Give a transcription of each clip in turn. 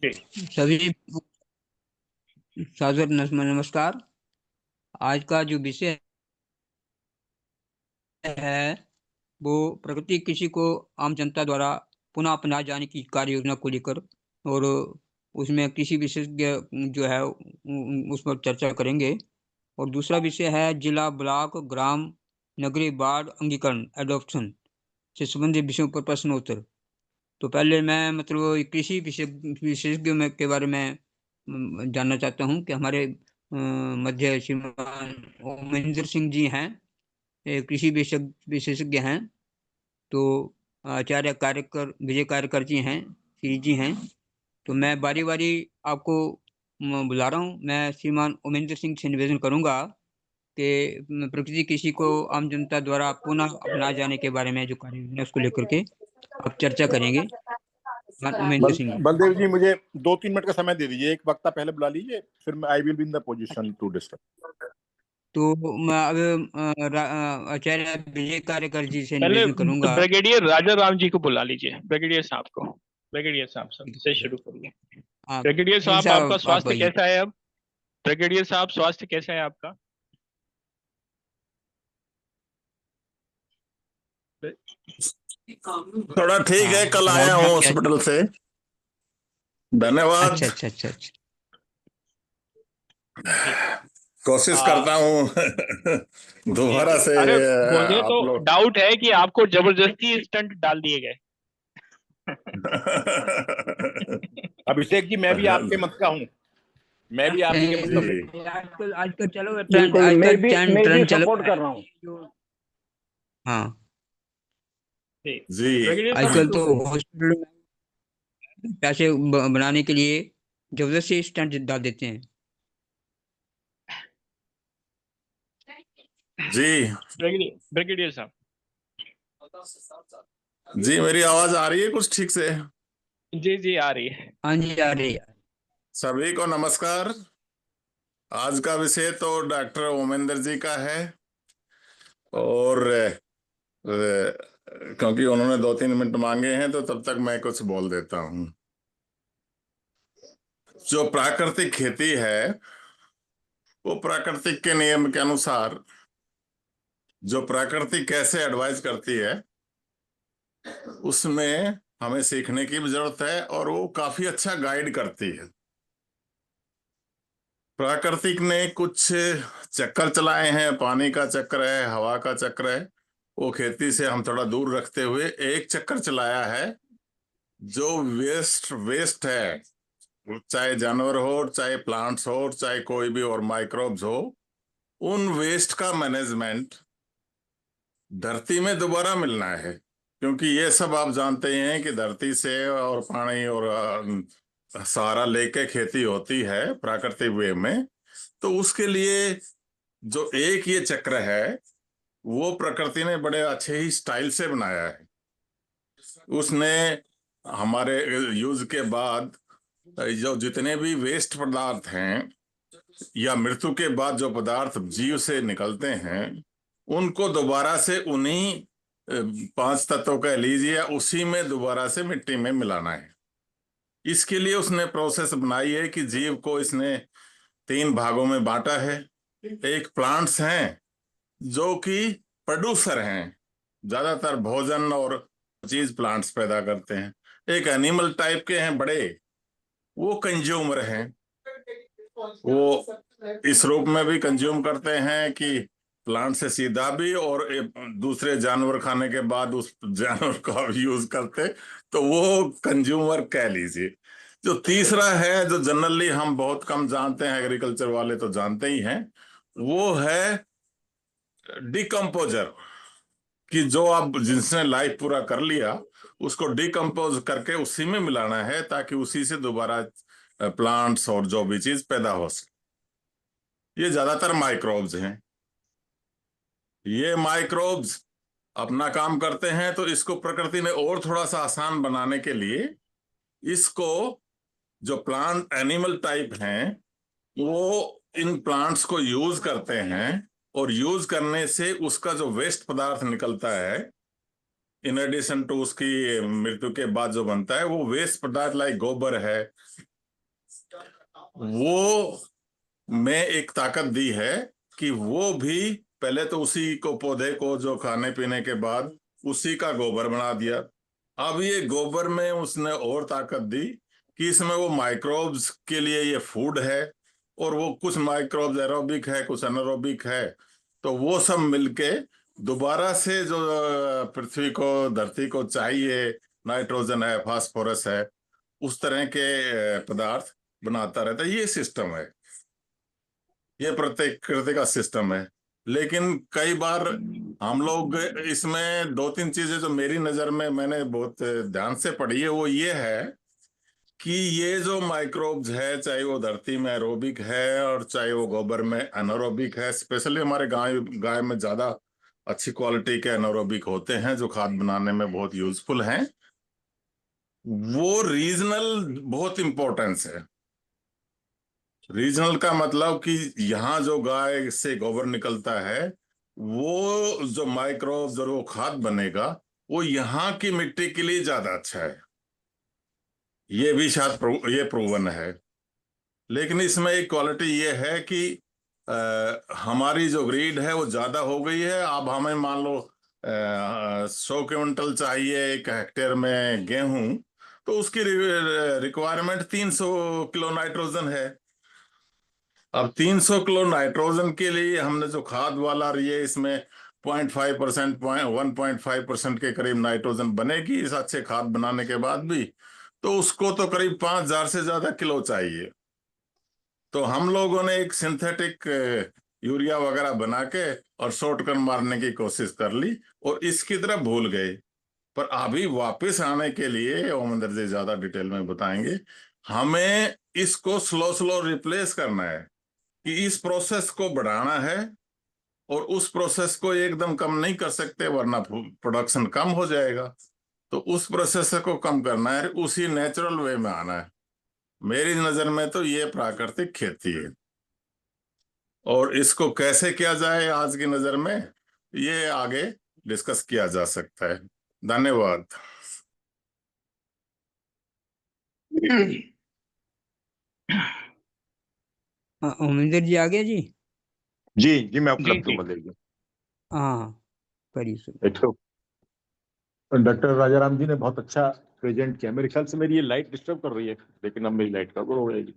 जी। सभी सादर नमस्कार। आज का जो विषय है वो प्रकृति कृषि को आम जनता द्वारा पुनः अपनाए जाने की कार्य योजना को लेकर, और उसमें कृषि विशेषज्ञ जो है उस पर चर्चा करेंगे। और दूसरा विषय है जिला, ब्लॉक, ग्राम, नगरीय बाढ़ अंगीकरण एडॉप्शन से संबंधित विषयों पर प्रश्नोत्तर। तो पहले मैं मतलब कृषि विशेषज्ञ के बारे में जानना चाहता हूँ कि हमारे मध्य श्रीमान ओमेंद्र सिंह जी हैं, कृषि विशेषज्ञ हैं। तो आचार्य कार्यकर विजय कार्यकर जी हैं, श्री जी हैं। तो मैं बारी बारी आपको बुला रहा हूँ। मैं श्रीमान ओमेंद्र सिंह से निवेदन करूंगा कि प्रकृति कृषि को आम जनता द्वारा पुनः अपनाए जाने के बारे में जो कार्य योजना है उसको लेकर के आप चर्चा करेंगे। श्रीमान ओमेंद्र सिंह जी। बलदेव जी, मुझे 2-3 मिनट का समय दे दीजिए। एक वक्ता पहले बुला लीजिए, फिर मैं I will be in the position to discuss. तो मैं अब आचार्य विजय कार्यकर जी से पहले निवेदन करूंगा। ब्रिगेडियर राजा राम जी को बुला लीजिए, ब्रिगेडियर साहब को। ब्रिगेडियर साहब से शुरू करिए। हाँ, ब्रिगेडियर जी साहब, आपका साहब आप स्वास्थ्य आइए। कैसा है अब? ब्रिगेडियर साहब, स्वास्थ्य कैसा है आपका? थोड़ा ठीक है, हाँ, कल आया राजा हूँ आप क्या? हॉस्पिटल से। धन्यवाद। अच्छा अच्छा अच्छा अच्छा। जी। कोशिश आ, करता हूँ जी दोबारा जी, से। अरे मुझे तो आप लोग डाउट है कि आपको जबरदस्ती स्टंट डाल दिए गए। अभिषेक जी, मैं भी आपके मत का हूँ। मैं भी आप ही के मतलब नहीं, से। नहीं, आजकल आजकल चलो ट्रेंड, बिल्कुल, आजकल ट्रेंड मैं भी ट्रेंड चल सपोर्ट रहा है कर रहा हूँ। जो। हाँ, जी। जी। ब्रिगेडियर साहब, आजकल तो हॉस्पिटल में पैसे बनाने के लिए जबरदस्ती स्टंट डाल देते हैं। जी। ब्रिगेडियर साहब। जी, मेरी आवाज आ रही है कुछ ठीक से? जी जी, आ रही है। हाँ जी, आ रही है। सभी को नमस्कार। आज का विषय तो डॉक्टर ओमेंद्र जी का है, और क्योंकि उन्होंने 2-3 मिनट मांगे हैं तो तब तक मैं कुछ बोल देता हूँ। जो प्राकृतिक खेती है वो प्राकृतिक के नियम के अनुसार, जो प्रकृति कैसे एडवाइस करती है उसमें हमें सीखने की भी जरूरत है, और वो काफी अच्छा गाइड करती है। प्राकृतिक ने कुछ चक्कर चलाए हैं, पानी का चक्र है, हवा का चक्र है। वो खेती से हम थोड़ा दूर रखते हुए एक चक्कर चलाया है, जो वेस्ट वेस्ट है, चाहे जानवर हो, चाहे प्लांट्स हो, चाहे कोई भी और माइक्रोब्स हो, उन वेस्ट का मैनेजमेंट धरती में दोबारा मिलना है। क्योंकि ये सब आप जानते ही हैं कि धरती से और पानी और सहारा लेके खेती होती है प्राकृतिक वे में। तो उसके लिए जो एक ये चक्र है वो प्रकृति ने बड़े अच्छे ही स्टाइल से बनाया है। उसने हमारे यूज के बाद जो जितने भी वेस्ट पदार्थ हैं या मृत्यु के बाद जो पदार्थ जीव से निकलते हैं, उनको दोबारा से उन्हीं 5 तत्वों का लीजिए, उसी में दोबारा से मिट्टी में मिलाना है। इसके लिए उसने प्रोसेस बनाई है कि जीव को इसने 3 भागों में बांटा है। एक प्लांट्स हैं जो कि प्रोड्यूसर हैं, ज्यादातर भोजन और चीज प्लांट्स पैदा करते हैं। एक एनिमल टाइप के हैं बड़े, वो कंज्यूमर हैं। वो इस रूप में भी कंज्यूम करते हैं कि प्लांट से सीधा भी, और दूसरे जानवर खाने के बाद उस जानवर का भी यूज करते, तो वो कंज्यूमर कह लीजिए। जो तीसरा है, जो जनरली हम बहुत कम जानते हैं, एग्रीकल्चर वाले तो जानते ही हैं, वो है डिकम्पोजर। कि जो आप जिसने लाइफ पूरा कर लिया उसको डिकम्पोज करके उसी में मिलाना है, ताकि उसी से दोबारा प्लांट्स और जो भी चीज पैदा हो सके। ये ज्यादातर माइक्रोब्स हैं। ये माइक्रोब्स अपना काम करते हैं, तो इसको प्रकृति ने और थोड़ा सा आसान बनाने के लिए इसको, जो प्लांट एनिमल टाइप हैं वो इन प्लांट्स को यूज करते हैं, और यूज करने से उसका जो वेस्ट पदार्थ निकलता है, इन एडिशन टू उसकी मृत्यु के बाद जो बनता है, वो वेस्ट पदार्थ लाइक गोबर है, वो में एक ताकत दी है कि वो भी पहले तो उसी को पौधे को जो खाने पीने के बाद उसी का गोबर बना दिया। अब ये गोबर में उसने और ताकत दी कि इसमें वो माइक्रोब्स के लिए ये फूड है, और वो कुछ माइक्रोब्स एरोबिक है, कुछ अनएरोबिक है, तो वो सब मिलके दोबारा से जो पृथ्वी को, धरती को चाहिए, नाइट्रोजन है, फास्फोरस है, उस तरह के पदार्थ बनाता रहता है। ये सिस्टम है, ये प्रकृति का सिस्टम है। लेकिन कई बार हम लोग इसमें दो तीन चीजें जो मेरी नजर में मैंने बहुत ध्यान से पढ़ी है, वो ये है कि ये जो माइक्रोब्स है, चाहे वो धरती में एरोबिक है और चाहे वो गोबर में एनारोबिक है, स्पेशली हमारे गाय गाय में ज्यादा अच्छी क्वालिटी के एनारोबिक होते हैं जो खाद बनाने में बहुत यूजफुल हैं। वो रीजनल बहुत इंपॉर्टेंस है। रीजनल का मतलब कि यहाँ जो गाय से गोबर निकलता है, वो जो माइक्रोब जो वो खाद बनेगा, वो यहाँ की मिट्टी के लिए ज्यादा अच्छा है। ये भी शायद ये प्रूवन है। लेकिन इसमें एक क्वालिटी ये है कि हमारी जो ग्रीड है वो ज्यादा हो गई है। अब हमें मान लो 100 क्विंटल चाहिए एक हेक्टेयर में गेहूं, तो उसकी रिक्वायरमेंट 300 किलो नाइट्रोजन है। अब 300 किलो नाइट्रोजन के लिए हमने जो खाद वाला ये इसमें 0.5%, 1.5% के करीब नाइट्रोजन बनेगी इस अच्छे खाद बनाने के बाद भी, तो उसको तो करीब 5,000 से ज्यादा किलो चाहिए। तो हम लोगों ने एक सिंथेटिक यूरिया वगैरह बना के और शॉर्टकट मारने की कोशिश कर ली और इसकी तरफ भूल गए। पर अभी वापस आने के लिए ओमेंद्र जी ज्यादा डिटेल में बताएंगे। हमें इसको स्लो स्लो रिप्लेस करना है, कि इस प्रोसेस को बढ़ाना है, और उस प्रोसेस को एकदम कम नहीं कर सकते वरना प्रोडक्शन कम हो जाएगा। तो उस प्रोसेस को कम करना है, उसी नेचुरल वे में आना है। मेरी नजर में तो ये प्राकृतिक खेती है, और इसको कैसे किया जाए आज की नजर में, ये आगे डिस्कस किया जा सकता है। धन्यवाद। ओमेंद्र जी आ गया जी? जी जी, मैं जी उपलब्ध जी हूँ बदल हाँ, करिए सर। बैठो। डॉक्टर राजाराम जी ने बहुत अच्छा प्रेजेंट किया। मेरे ख्याल से मेरी ये लाइट डिस्टर्ब कर रही है, लेकिन अब मेरी लाइट गड़बड़ हो जाएगी।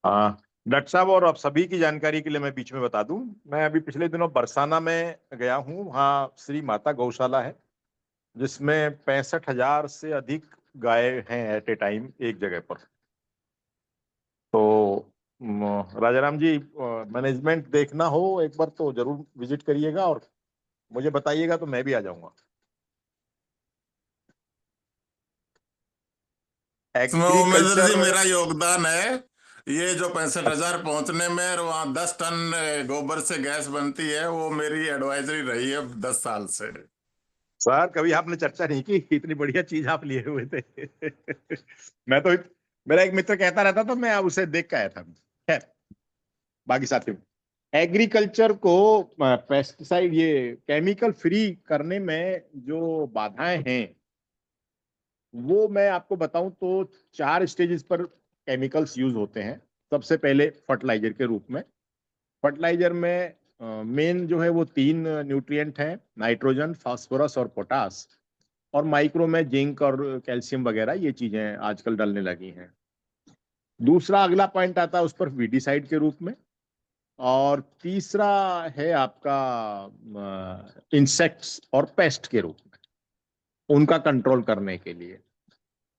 हाँ डॉक्टर साहब, और आप सभी की जानकारी के लिए मैं बीच में बता दूं, मैं अभी पिछले दिनों बरसाना में गया हूँ। वहाँ श्री माता गौशाला है जिसमें 65,000 से अधिक गाय हैं एट ए टाइम एक जगह पर। तो राजाराम जी, मैनेजमेंट देखना हो एक बार तो जरूर विजिट करिएगा और मुझे बताइएगा तो मैं भी आ जाऊंगा। इसमें ओमेंद्र जी एग्रीकल्चर, मेरा योगदान है। ये जो 65,000 पहुंचने में और वहाँ 10 टन गोबर से गैस बनती है, वो मेरी एडवाइजरी रही है 10 साल से। सर कभी आपने चर्चा नहीं की, इतनी बढ़िया चीज आप लिए हुए थे। मैं तो, मेरा एक मित्र कहता रहता था, मैं उसे देख के आया था। खैर, बाकी साथियों, एग्रीकल्चर को पेस्टिसाइड, ये केमिकल फ्री करने में जो बाधाएं हैं, वो मैं आपको बताऊं तो 4 स्टेजेस पर केमिकल्स यूज होते हैं। सबसे पहले फर्टिलाइजर के रूप में। फर्टिलाइजर में मेन जो है वो 3 न्यूट्रिएंट हैं, नाइट्रोजन, फास्फोरस और पोटास। और माइक्रो में जिंक और कैल्शियम वगैरह ये चीजें आजकल डलने लगी हैं। दूसरा अगला पॉइंट आता है उस पर वीडीसाइड के रूप में। और तीसरा है आपका इंसेक्ट्स और पेस्ट के रूप में, उनका कंट्रोल करने के लिए।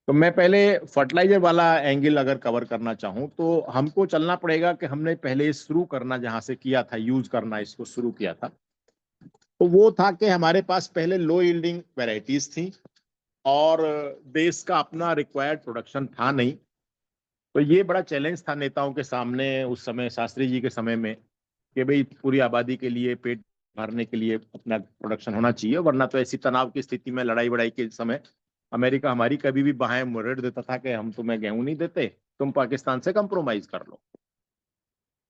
तो मैं पहले फर्टिलाइजर वाला एंगल अगर कवर करना चाहूँ तो हमको चलना पड़ेगा कि हमने पहले शुरू करना जहां से किया था, यूज करना इसको शुरू किया था, तो वो था कि हमारे पास पहले लो यील्डिंग वेराइटीज थी और देश का अपना रिक्वायर्ड प्रोडक्शन था नहीं। तो ये बड़ा चैलेंज था नेताओं के सामने उस समय, शास्त्री जी के समय में, कि भाई पूरी आबादी के लिए पेट भरने के लिए अपना प्रोडक्शन होना चाहिए, वरना तो ऐसी तनाव की स्थिति में, लड़ाई वड़ाई के समय, अमेरिका हमारी कभी भी बाहें मुड़ेड़ देता था कि हम तुम्हें गेहूं नहीं देते, तुम पाकिस्तान से कंप्रोमाइज कर लो।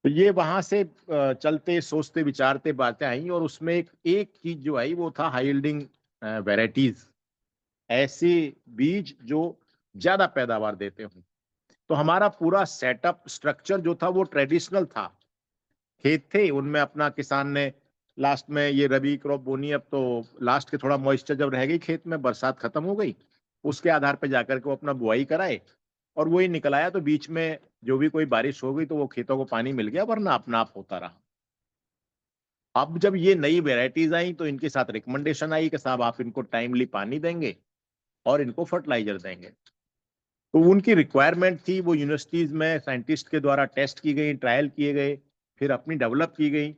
तो ये वहां से चलते सोचते विचारते बातें आई, और उसमें एक चीज जो आई वो था हाई यील्डिंग वेराइटीज, ऐसे बीज जो ज्यादा पैदावार देते हों। तो हमारा पूरा सेटअप स्ट्रक्चर जो था वो ट्रेडिशनल था। खेत थे, उनमें अपना किसान ने लास्ट में ये रबी क्रॉप बोनी, अब तो लास्ट के थोड़ा मॉइस्चर जब रह गई खेत में, बरसात खत्म हो गई, उसके आधार पे जाकर के वो अपना बुआई कराए और वही निकल आया। तो बीच में जो भी कोई बारिश हो गई तो वो खेतों को पानी मिल गया, वरना अपना आप होता रहा। अब जब ये नई वेराइटीज आई तो इनके साथ रिकमेंडेशन आई कि साहब आप इनको टाइमली पानी देंगे और इनको फर्टिलाइजर देंगे। तो उनकी रिक्वायरमेंट थी, वो यूनिवर्सिटीज में साइंटिस्ट के द्वारा टेस्ट की गई, ट्रायल किए गए, फिर अपनी डेवलप की गई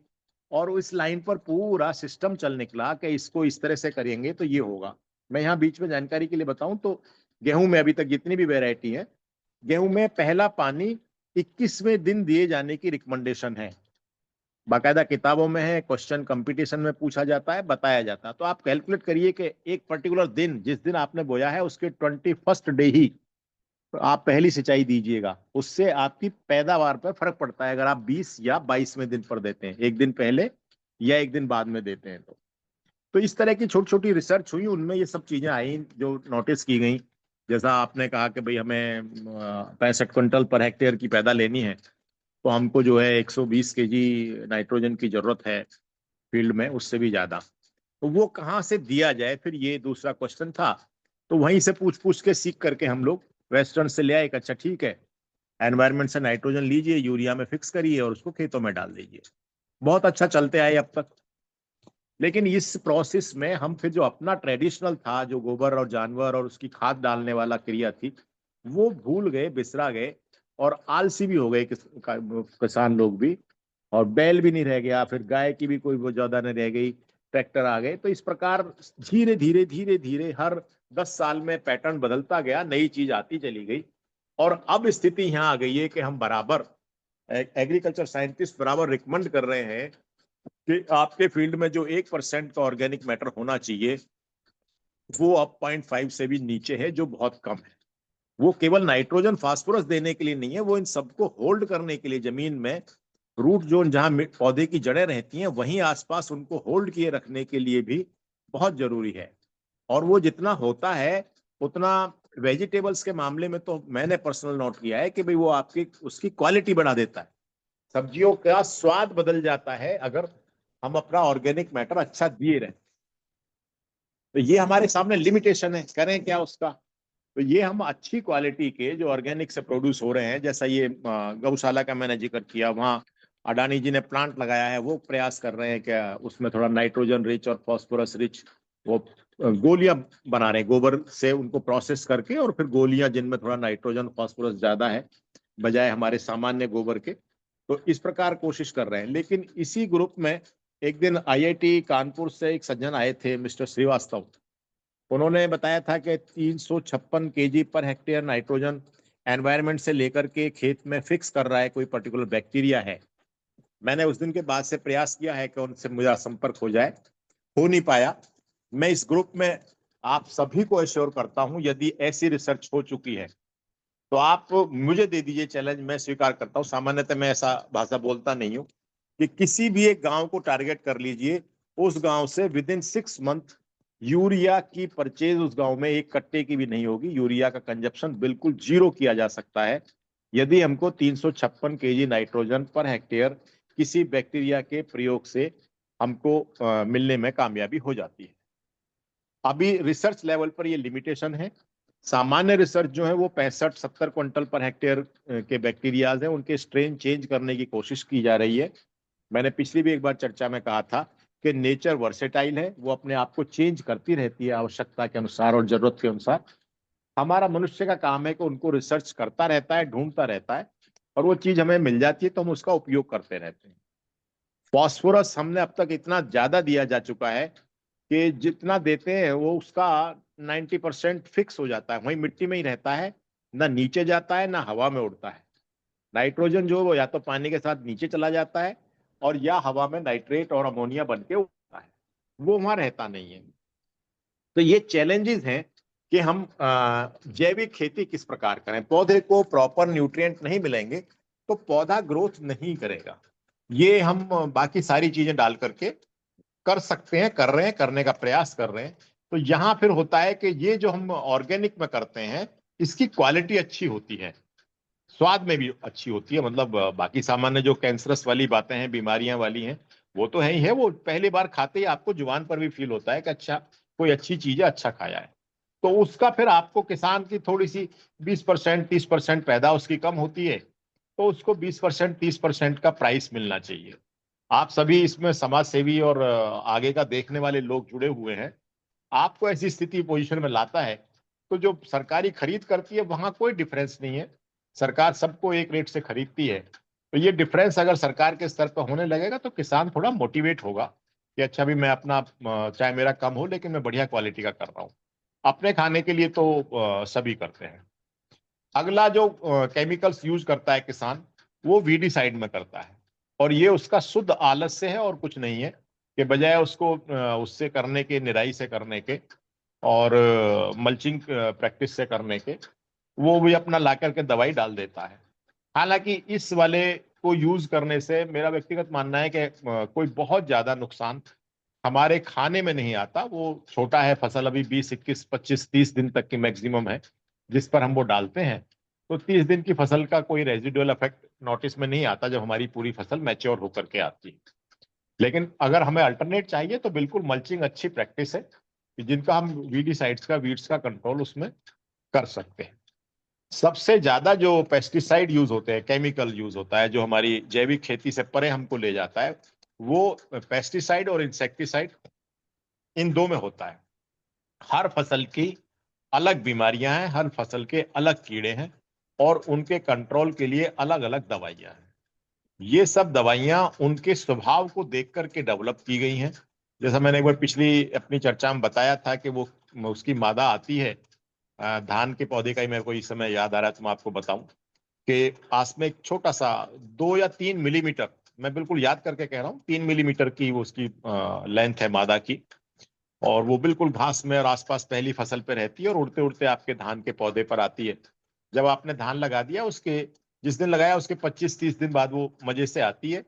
और इस लाइन पर पूरा सिस्टम चल निकला कि इसको इस तरह से करेंगे तो ये होगा। मैं यहाँ बीच में जानकारी के लिए बताऊं तो गेहूं में अभी तक जितनी भी वेराइटी है, गेहूं में पहला पानी 21वें दिन दिए जाने की रिकमेंडेशन है। बाकायदा किताबों में है, क्वेश्चन कंपटीशन में पूछा जाता है, बताया जाता है। तो आप कैलकुलेट करिए कि एक पर्टिकुलर दिन, जिस दिन आपने बोया है उसके 21st डे ही आप पहली सिंचाई दीजिएगा, उससे आपकी पैदावार पर फर्क पड़ता है अगर आप 20 या 22वें दिन पर देते हैं, एक दिन पहले या एक दिन बाद में देते हैं। तो इस तरह की छोटी छोटी रिसर्च हुई, उनमें ये सब चीजें आई जो नोटिस की गई। जैसा आपने कहा कि भाई हमें 65 क्विंटल पर हेक्टेयर की पैदा लेनी है, तो हमको जो है 120 केजी नाइट्रोजन की जरूरत है फील्ड में, उससे भी ज्यादा। तो वो कहाँ से दिया जाए, फिर ये दूसरा क्वेश्चन था। तो वहीं से पूछ पूछ के सीख करके हम लोग वेस्टर्न से ले आए। अच्छा ठीक है, एनवायरमेंट से नाइट्रोजन लीजिए, यूरिया में फिक्स करिए और उसको खेतों में डाल दीजिए। बहुत अच्छा चलते आए अब तक। लेकिन इस प्रोसेस में हम फिर जो अपना ट्रेडिशनल था, जो गोबर और जानवर और उसकी खाद डालने वाला क्रिया थी, वो भूल गए, बिसरा गए और आलसी भी हो गए किसान लोग भी, और बैल भी नहीं रह गया, फिर गाय की भी कोई वो ज्यादा नहीं रह गई, ट्रैक्टर आ गए। तो इस प्रकार धीरे धीरे धीरे धीरे हर 10 साल में पैटर्न बदलता गया, नई चीज आती चली गई। और अब स्थिति यहाँ आ गई है कि हम बराबर, एग्रीकल्चर साइंटिस्ट बराबर रिकमेंड कर रहे हैं कि आपके फील्ड में जो 1% का ऑर्गेनिक मैटर होना चाहिए वो अब 0.5 से भी नीचे है, जो बहुत कम है। वो केवल नाइट्रोजन फास्फोरस देने के लिए नहीं है, वो इन सबको होल्ड करने के लिए, जमीन में रूट जोन जहां पौधे की जड़ें रहती हैं वहीं आसपास उनको होल्ड किए रखने के लिए भी बहुत जरूरी है। और वो जितना होता है उतना वेजिटेबल्स के मामले में तो मैंने पर्सनल नोट किया है कि भाई वो आपकी उसकी क्वालिटी बढ़ा देता है, सब्जियों का स्वाद बदल जाता है अगर हम अपना ऑर्गेनिक मैटर अच्छा दिए रहे। तो ये हमारे सामने लिमिटेशन है, करें क्या उसका। तो ये हम अच्छी क्वालिटी के जो ऑर्गेनिक से प्रोड्यूस हो रहे हैं, जैसा ये गौशाला का मैंने जिक्र किया, वहाँ अडानी जी ने प्लांट लगाया है, वो प्रयास कर रहे हैं कि उसमें थोड़ा नाइट्रोजन रिच और फॉस्फोरस रिच वो गोलियां बना रहे हैं, गोबर से उनको प्रोसेस करके, और फिर गोलियां जिनमें थोड़ा नाइट्रोजन फॉस्फोरस ज्यादा है बजाय हमारे सामान्य गोबर के। तो इस प्रकार कोशिश कर रहे हैं। लेकिन इसी ग्रुप में एक दिन IIT कानपुर से एक सज्जन आए थे, मिस्टर श्रीवास्तव। उन्होंने बताया था कि 356 KG per hectare nitrogen environment से लेकर के खेत में फिक्स कर रहा है कोई पर्टिकुलर बैक्टीरिया है। मैंने उस दिन के बाद से प्रयास किया है कि उनसे मेरा संपर्क हो जाए, हो नहीं पाया। मैं इस ग्रुप में आप सभी को एश्योर करता हूं, यदि ऐसी रिसर्च हो चुकी है तो आप मुझे दे दीजिए चैलेंज, मैं स्वीकार करता हूं। सामान्यतः मैं ऐसा भाषा बोलता नहीं हूं कि किसी भी एक गांव को टारगेट कर लीजिए, उस गांव से विद इन 6 मंथ यूरिया की परचेज उस गांव में एक कट्टे की भी नहीं होगी। यूरिया का कंजप्शन बिल्कुल जीरो किया जा सकता है यदि हमको 356 केजी नाइट्रोजन पर हेक्टेयर किसी बैक्टीरिया के प्रयोग से हमको मिलने में कामयाबी हो जाती है। अभी रिसर्च लेवल पर ये लिमिटेशन है। सामान्य रिसर्च जो है वो 65-70 क्विंटल पर हेक्टेयर के बैक्टीरियाज हैं, उनके स्ट्रेन चेंज करने की कोशिश की जा रही है। मैंने पिछली भी एक बार चर्चा में कहा था कि नेचर वर्सेटाइल है, वो अपने आप को चेंज करती रहती है आवश्यकता के अनुसार और जरूरत के अनुसार। हमारा मनुष्य का काम है कि उनको रिसर्च करता रहता है, ढूंढता रहता है, और वो चीज हमें मिल जाती है तो हम उसका उपयोग करते रहते हैं। फॉस्फोरस हमने अब तक इतना ज्यादा दिया जा चुका है कि जितना देते हैं वो उसका 90% फिक्स हो जाता है, वही मिट्टी में ही रहता है, ना नीचे जाता है ना हवा में उड़ता है। नाइट्रोजन जो वो या तो पानी के साथ नीचे चला जाता है और या हवा में नाइट्रेट और अमोनिया बन के उड़ता है, वो वहां रहता नहीं है। तो ये चैलेंजेस हैं कि हम जैविक खेती किस प्रकार करें। पौधे को प्रॉपर न्यूट्रिएंट नहीं मिलेंगे तो पौधा ग्रोथ नहीं करेगा। ये हम बाकी सारी चीजें डाल करके कर सकते हैं, कर रहे हैं, करने का प्रयास कर रहे हैं। तो यहां फिर होता है कि ये जो हम ऑर्गेनिक में करते हैं इसकी क्वालिटी अच्छी होती है, स्वाद में भी अच्छी होती है। मतलब बाकी सामान्य जो कैंसरस वाली बातें हैं, बीमारियां वाली हैं, वो तो है ही है। वो पहली बार खाते ही आपको जुबान पर भी फील होता है कि अच्छा कोई अच्छी चीज है, अच्छा खाया है। तो उसका फिर आपको किसान की थोड़ी सी 20% 30% पैदा उसकी कम होती है, तो उसको 20% 30% का प्राइस मिलना चाहिए। आप सभी इसमें समाज सेवी और आगे का देखने वाले लोग जुड़े हुए हैं। आपको ऐसी स्थिति पोजीशन में लाता है, तो जो सरकारी खरीद करती है वहां कोई डिफरेंस नहीं है। सरकार सबको एक रेट से खरीदती है। तो ये डिफरेंस अगर सरकार के स्तर पर होने लगेगा तो किसान थोड़ा मोटिवेट होगा कि अच्छा भी मैं अपना चाहे मेरा कम हो लेकिन मैं बढ़िया क्वालिटी का कर रहा हूँ। अपने खाने के लिए तो सभी करते हैं। अगला जो केमिकल्स यूज करता है किसान, वो वीडीसाइड में करता है। और ये उसका शुद्ध आलस्य है और कुछ नहीं है, कि बजाय उसको उससे करने के, निराई से करने के और मल्चिंग प्रैक्टिस से करने के, वो भी अपना ला करके दवाई डाल देता है। हालांकि इस वाले को यूज करने से मेरा व्यक्तिगत मानना है कि कोई बहुत ज्यादा नुकसान हमारे खाने में नहीं आता। वो छोटा है, फसल अभी 20 21 25 30 दिन तक की मैक्सिमम है जिस पर हम वो डालते हैं। तो 30 दिन की फसल का कोई रेजिडुअल इफेक्ट नोटिस में नहीं आता जब हमारी पूरी फसल मैच्योर होकर के आती है। लेकिन अगर हमें अल्टरनेट चाहिए तो बिल्कुल मल्चिंग अच्छी प्रैक्टिस है, कि जिनका हम वीडीसाइड्स का, वीड्स का कंट्रोल उसमें कर सकते हैं। सबसे ज्यादा जो पेस्टिसाइड यूज होते हैं, केमिकल यूज होता है, जो हमारी जैविक खेती से परे हमको ले जाता है, वो पेस्टिसाइड और इंसेक्टिसाइड, इन दो में होता है। हर फसल की अलग बीमारियां हैं, हर फसल के अलग कीड़े हैं, और उनके कंट्रोल के लिए अलग अलग दवाइयां हैं। ये सब दवाइयां उनके स्वभाव को देख करके डेवलप की गई हैं। जैसा मैंने एक बार पिछली अपनी चर्चा में बताया था कि वो उसकी मादा आती है धान के पौधे का ही मेरे को इस समय याद आ रहा है, तो मैं आपको बताऊं कि पास में एक छोटा सा 2 या 3 मिलीमीटर, मैं बिल्कुल याद करके कह रहा हूँ, 3 मिलीमीटर की वो उसकी लेंथ है मादा की। और वो बिल्कुल घास में और आसपास पहली फसल पे रहती है और उड़ते उड़ते आपके धान के पौधे पर आती है। जब आपने धान लगा दिया, उसके जिस दिन लगाया उसके 25-30 दिन बाद वो मजे से आती है।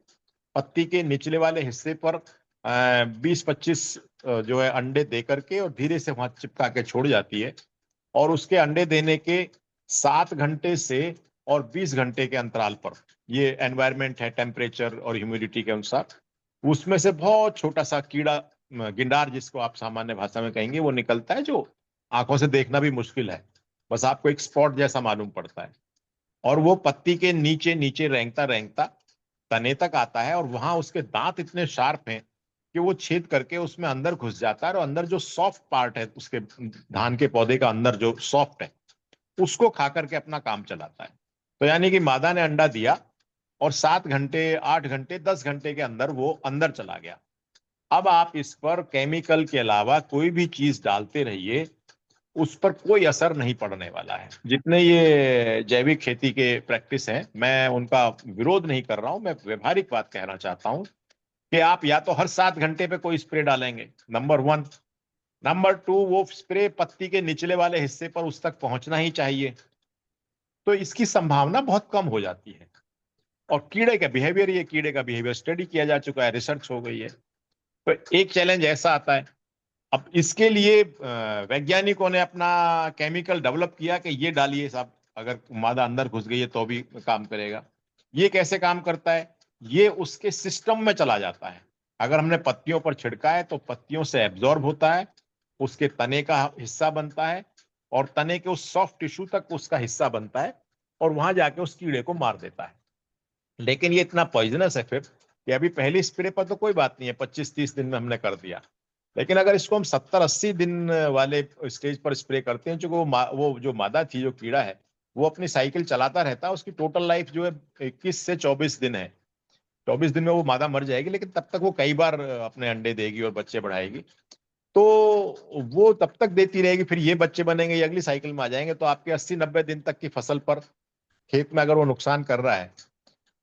पत्ती के निचले वाले हिस्से पर 20-25 जो है अंडे दे करके और धीरे से वहां चिपका के छोड़ जाती है। और उसके अंडे देने के 7 घंटे से और 20 घंटे के अंतराल पर, ये एनवायरमेंट है टेम्परेचर और ह्यूमिडिटी के अनुसार, उसमें से बहुत छोटा सा कीड़ा, गिंडार जिसको आप सामान्य भाषा में कहेंगे, वो निकलता है, जो आंखों से देखना भी मुश्किल है। बस आपको एक स्पॉट जैसा मालूम पड़ता है। और वो पत्ती के नीचे नीचे रेंगता रेंगता तने तक आता है, और वहां उसके दांत इतने शार्प हैं कि वो छेद करके उसमें अंदर घुस जाता है, और अंदर जो सॉफ्ट पार्ट है उसके धान के पौधे का, अंदर जो सॉफ्ट है, उसको खा करके अपना काम चलाता है। तो यानी कि मादा ने अंडा दिया और 7 घंटे 8 घंटे 10 घंटे के अंदर वो अंदर चला गया। अब आप इस पर केमिकल के अलावा कोई भी चीज डालते रहिए, उस पर कोई असर नहीं पड़ने वाला है। जितने ये जैविक खेती के प्रैक्टिस हैं, मैं उनका विरोध नहीं कर रहा हूं, मैं व्यवहारिक बात कहना चाहता हूं कि आप या तो हर 7 घंटे पे कोई स्प्रे डालेंगे, नंबर 1। नंबर 2, वो स्प्रे पत्ती के निचले वाले हिस्से पर उस तक पहुंचना ही चाहिए, तो इसकी संभावना बहुत कम हो जाती है। और कीड़े का बिहेवियर, ये कीड़े का बिहेवियर स्टडी किया जा चुका है, रिसर्च हो गई है। तो एक चैलेंज ऐसा आता है। अब इसके लिए वैज्ञानिकों ने अपना केमिकल डेवलप किया कि ये डालिए साहब, अगर मादा अंदर घुस गई है तो भी काम करेगा। ये कैसे काम करता है? ये उसके सिस्टम में चला जाता है। अगर हमने पत्तियों पर छिड़का है तो पत्तियों से एब्जॉर्ब होता है, उसके तने का हिस्सा बनता है, और तने के उस सॉफ्ट टिश्यू तक उसका हिस्सा बनता है, और वहां जाके उस कीड़े को मार देता है। लेकिन ये इतना पॉइजनस है फिर कि अभी पहली स्प्रे पर तो कोई बात नहीं है, 25-30 दिन में हमने कर दिया। लेकिन अगर इसको हम 70-80 दिन वाले स्टेज पर स्प्रे करते हैं, चूंकि वो जो मादा थी, जो कीड़ा है, वो अपनी साइकिल चलाता रहता है। उसकी टोटल लाइफ जो है 21 से 24 दिन है। 24 दिन में वो मादा मर जाएगी, लेकिन तब तक वो कई बार अपने अंडे देगी और बच्चे बढ़ाएगी। तो वो तब तक देती रहेगी, फिर ये बच्चे बनेंगे, ये अगली साइकिल में आ जाएंगे। तो आपके 80-90 दिन तक की फसल पर, खेत में अगर वो नुकसान कर रहा है,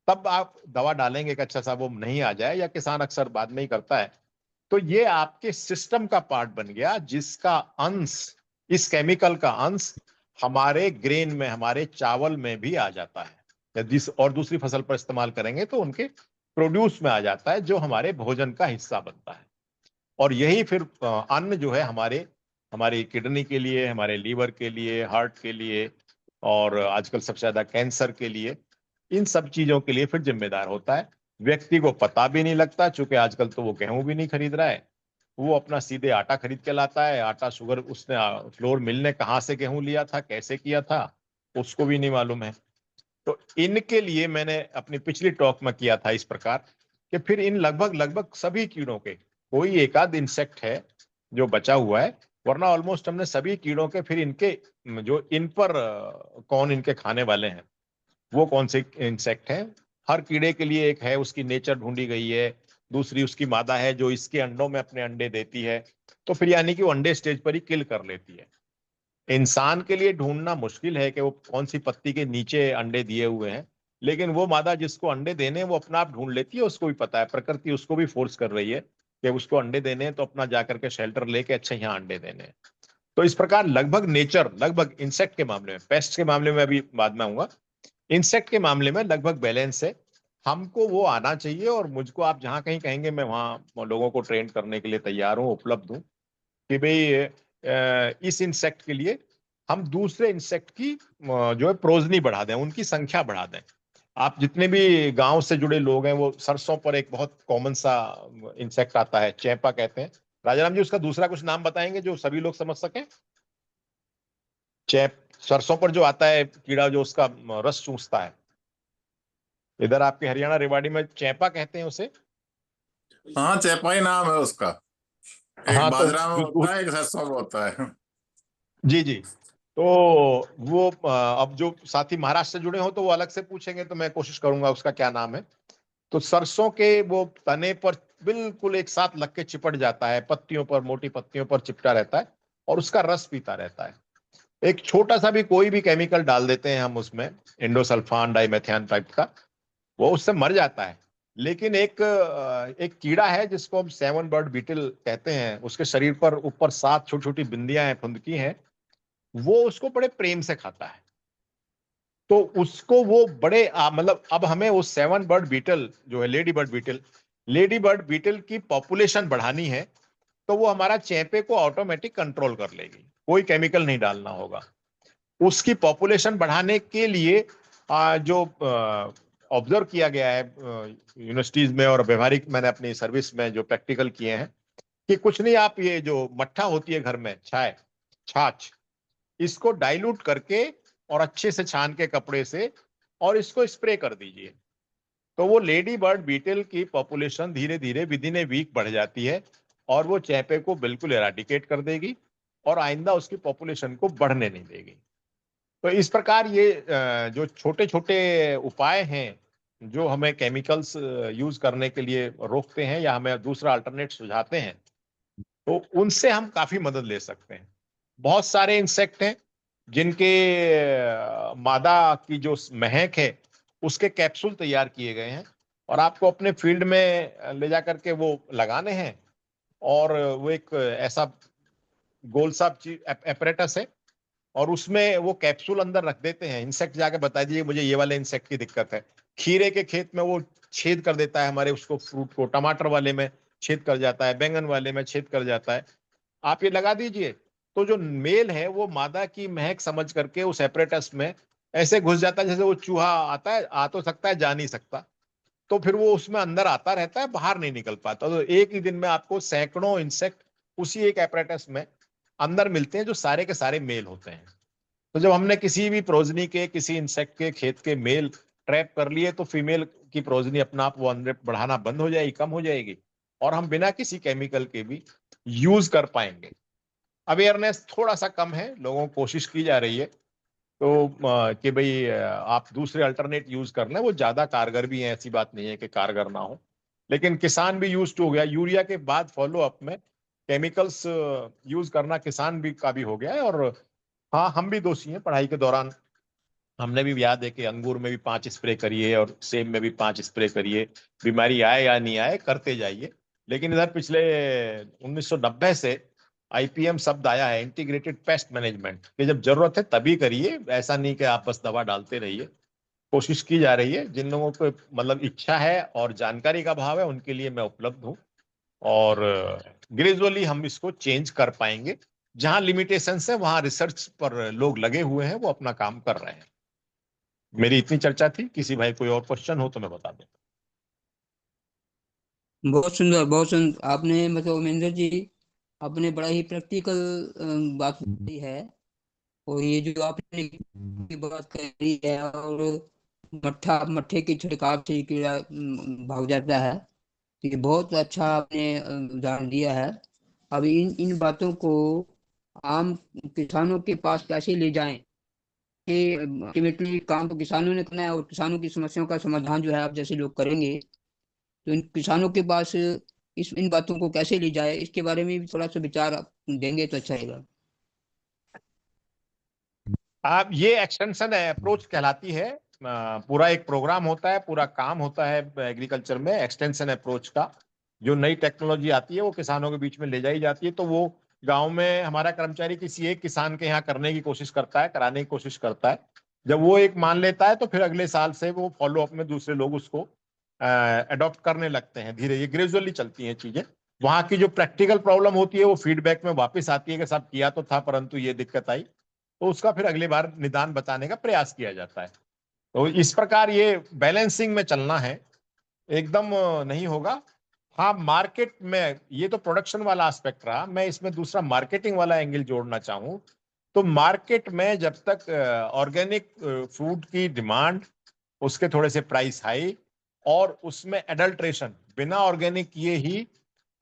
तब आप दवा डालेंगे कि अच्छा साहब वो नहीं आ जाए, या किसान अक्सर बाद में ही करता है। तो ये आपके सिस्टम का पार्ट बन गया, जिसका अंश, इस केमिकल का अंश हमारे ग्रेन में, हमारे चावल में भी आ जाता है। और दूसरी फसल पर इस्तेमाल करेंगे तो उनके प्रोड्यूस में आ जाता है, जो हमारे भोजन का हिस्सा बनता है। और यही फिर अन्न जो है हमारे, हमारी किडनी के लिए, हमारे लीवर के लिए, हार्ट के लिए, और आजकल सबसे ज्यादा कैंसर के लिए, इन सब चीजों के लिए फिर जिम्मेदार होता है। व्यक्ति को पता भी नहीं लगता, चूंकि आजकल तो वो गेहूं भी नहीं खरीद रहा है, वो अपना सीधे आटा खरीद के लाता है। आटा शुगर उसने फ्लोर मिल ने कहाँ से गेहूं लिया था, कैसे किया था, उसको भी नहीं मालूम है। तो इनके लिए मैंने अपनी पिछली टॉक में किया था इस प्रकार कि फिर इन लगभग लगभग सभी कीड़ों के, कोई एक आध इंसेक्ट है जो बचा हुआ है, वरना ऑलमोस्ट हमने सभी कीड़ों के फिर इनके जो इन पर कौन इनके खाने वाले हैं, वो कौन से इंसेक्ट हैं, हर कीड़े के लिए एक है, उसकी नेचर ढूंढी गई है। दूसरी उसकी मादा है जो इसके अंडों में अपने अंडे देती है, तो फिर यानी कि वो अंडे स्टेज पर ही किल कर लेती है। इंसान के लिए ढूंढना मुश्किल है कि वो कौन सी पत्ती के नीचे अंडे दिए हुए हैं, लेकिन वो मादा जिसको अंडे देने वो अपना आप ढूंढ लेती है, उसको भी पता है, प्रकृति उसको भी फोर्स कर रही है कि उसको अंडे देने हैं, तो अपना जाकर के शेल्टर लेके अच्छा यहाँ अंडे देने हैं। तो इस प्रकार लगभग नेचर, लगभग इंसेक्ट के मामले में, पेस्ट के मामले में अभी बाद में आऊंगा, इंसेक्ट के मामले में लगभग बैलेंस है। हमको वो आना चाहिए, और मुझको आप जहां कहीं कहेंगे मैं वहां लोगों को ट्रेन करने के लिए तैयार हूँ, उपलब्ध हूँ कि भाई इस इंसेक्ट के लिए हम दूसरे इंसेक्ट की जो है प्रोजनी बढ़ा दें, उनकी संख्या बढ़ा दें। आप जितने भी गांव से जुड़े लोग हैं, वो सरसों पर एक बहुत कॉमन सा इंसेक्ट आता है, चैंपा कहते हैं। राजाराम जी उसका दूसरा कुछ नाम बताएंगे जो सभी लोग समझ सकें? चैप, सरसों पर जो आता है कीड़ा जो उसका रस चूसता है, इधर आपके हरियाणा रेवाड़ी में चैपा कहते हैं उसे। हाँ, चेपाई नाम है उसका। एक हाँ तो बाजरा में होता है, एक सरसों में होता है। जी जी, तो वो अब जो साथी महाराष्ट्र से जुड़े हो तो वो अलग से पूछेंगे, तो मैं कोशिश करूंगा उसका क्या नाम है। तो सरसों के वो तने पर बिल्कुल एक साथ लग के चिपट जाता है, पत्तियों पर, मोटी पत्तियों पर चिपटा रहता है, और उसका रस पीता रहता है। एक छोटा सा भी कोई भी केमिकल डाल देते हैं हम उसमें, इंडोसल्फान डाइमेथियन टाइप का, वो उससे मर जाता है। लेकिन एक कीड़ा है जिसको हम सेवन बर्ड बीटल कहते हैं, उसके शरीर पर ऊपर 7 छोटी छोटी बिंदियां हैं, फुंदकी हैं, वो उसको बड़े प्रेम से खाता है। तो उसको वो बड़े मतलब अब हमें वो सेवन बर्ड बीटल जो है, लेडी बर्ड बीटल की पॉपुलेशन बढ़ानी है, तो वो हमारा चेपे को ऑटोमेटिक कंट्रोल कर लेगी, कोई केमिकल नहीं डालना होगा। उसकी पॉपुलेशन बढ़ाने के लिए जो ऑब्जर्व किया गया है यूनिवर्सिटीज में, और व्यवहारिक मैंने अपनी सर्विस में जो प्रैक्टिकल किए हैं, कि कुछ नहीं, आप ये जो मट्ठा होती है घर में, चाय छाछ, इसको डाइल्यूट करके और अच्छे से छान के कपड़े से, और इसको स्प्रे कर दीजिए, तो वो लेडी बर्ड बीटल की पॉपुलेशन धीरे धीरे विद इन ए वीक बढ़ जाती है, और वो चेपे को बिल्कुल एराडिकेट कर देगी, और आइंदा उसकी पॉपुलेशन को बढ़ने नहीं देगी। तो इस प्रकार ये जो छोटे छोटे उपाय हैं जो हमें केमिकल्स यूज करने के लिए रोकते हैं या हमें दूसरा अल्टरनेट सुझाते हैं, तो उनसे हम काफी मदद ले सकते हैं। बहुत सारे इंसेक्ट हैं जिनके मादा की जो महक है उसके कैप्सूल तैयार किए गए हैं, और आपको अपने फील्ड में ले जा करके वो लगाने हैं। और वो एक ऐसा गोल सा चीज एपरेटस है, और उसमें वो कैप्सूल अंदर रख देते हैं। इंसेक्ट जाके बता दीजिए मुझे ये वाले इंसेक्ट की दिक्कत है, खीरे के खेत में वो छेद कर देता है हमारे उसको, फ्रूट को, टमाटर वाले में छेद कर जाता है, बैंगन वाले में छेद कर जाता है, आप ये लगा दीजिए। तो जो मेल है वो मादा की महक समझ करके उस एपरेटस में ऐसे घुस जाता है, जैसे वो चूहा आता है, आ तो सकता है, जा नहीं सकता, तो फिर वो उसमें अंदर आता रहता है, बाहर नहीं निकल पाता। तो एक ही दिन में आपको सैकड़ों इंसेक्ट उसी एक एपरेटस में अंदर मिलते हैं, जो सारे के सारे मेल होते हैं। तो जब हमने किसी भी प्रोजनी के, किसी इंसेक्ट के खेत के मेल ट्रैप कर लिए, तो फीमेल की प्रोजनी अपना आप वो अंदर बढ़ाना बंद हो जाएगी, कम हो जाएगी, और हम बिना किसी केमिकल के भी यूज कर पाएंगे। अवेयरनेस थोड़ा सा कम है, लोगों को कोशिश की जा रही है तो कि भाई आप दूसरे अल्टरनेट यूज कर लें, वो ज्यादा कारगर भी है, ऐसी बात नहीं है कि कारगर ना हो, लेकिन किसान भी यूज हो गया। यूरिया के बाद फॉलो अप में केमिकल्स यूज करना किसान भी का भी हो गया है। और हाँ, हम भी दोषी हैं, पढ़ाई के दौरान हमने भी याद है कि अंगूर में भी 5 स्प्रे करिए और सेब में भी 5 स्प्रे करिए, बीमारी आए या नहीं आए करते जाइए। लेकिन इधर पिछले 1990 से आईपीएम शब्द आया है, इंटीग्रेटेड पेस्ट मैनेजमेंट, कि जब जरूरत है तभी करिए, ऐसा नहीं कि आप बस दवा डालते रहिए। कोशिश की जा रही है, जिन लोगों को मतलब इच्छा है और जानकारी का अभाव है उनके लिए मैं उपलब्ध हूँ, और ग्रेजुअली हम इसको चेंज कर पाएंगे। जहां लिमिटेशंस है वहां रिसर्च पर लोग लगे हुए हैं, वो अपना काम कर रहे हैं। मेरी इतनी चर्चा थी। किसी भाई कोई और क्वेश्चन हो तो मैं बता दूं। बहुत सुंदर, बहुत सुंदर। आपने मतलब महेंद्र जी, आपने बड़ा ही प्रैक्टिकल बात बताई है। और ये जो आपने की बात करी है, और मट्ठे की छिड़काव से कीड़ा भाग जाता है, तो ये बहुत अच्छा आपने उदाहरण दिया है। अब इन इन बातों को आम किसानों के पास कैसे ले जाएं कि अल्टीमेटली काम तो किसानों ने करना है, और किसानों की समस्याओं का समाधान जो है आप जैसे लोग करेंगे, तो इन किसानों के पास इस इन बातों को कैसे ले जाए, इसके बारे में भी थोड़ा सा विचार आप देंगे तो अच्छा रहेगा। आप ये एक्सटेंशन अप्रोच कहलाती है। पूरा एक प्रोग्राम होता है, पूरा काम होता है एग्रीकल्चर में एक्सटेंशन अप्रोच का। जो नई टेक्नोलॉजी आती है वो किसानों के बीच में ले जाई जाती है। तो वो गांव में हमारा कर्मचारी किसी एक किसान के यहाँ करने की कोशिश करता है, कराने की कोशिश करता है। जब वो एक मान लेता है तो फिर अगले साल से वो फॉलो अप में दूसरे लोग उसको अडॉप्ट करने लगते हैं। धीरे ये ग्रेजुअली चलती हैं चीजें। वहां की जो प्रैक्टिकल प्रॉब्लम होती है वो फीडबैक में वापस आती है कि साहब किया तो था परंतु ये दिक्कत आई, तो उसका फिर अगली बार निदान बताने का प्रयास किया जाता है। तो इस प्रकार ये बैलेंसिंग में चलना है, एकदम नहीं होगा। हाँ, मार्केट में ये तो प्रोडक्शन वाला एस्पेक्ट रहा। मैं इसमें दूसरा मार्केटिंग वाला एंगल जोड़ना चाहूँ तो मार्केट में जब तक ऑर्गेनिक फूड की डिमांड, उसके थोड़े से प्राइस हाई, और उसमें एडल्ट्रेशन बिना ऑर्गेनिक किए ही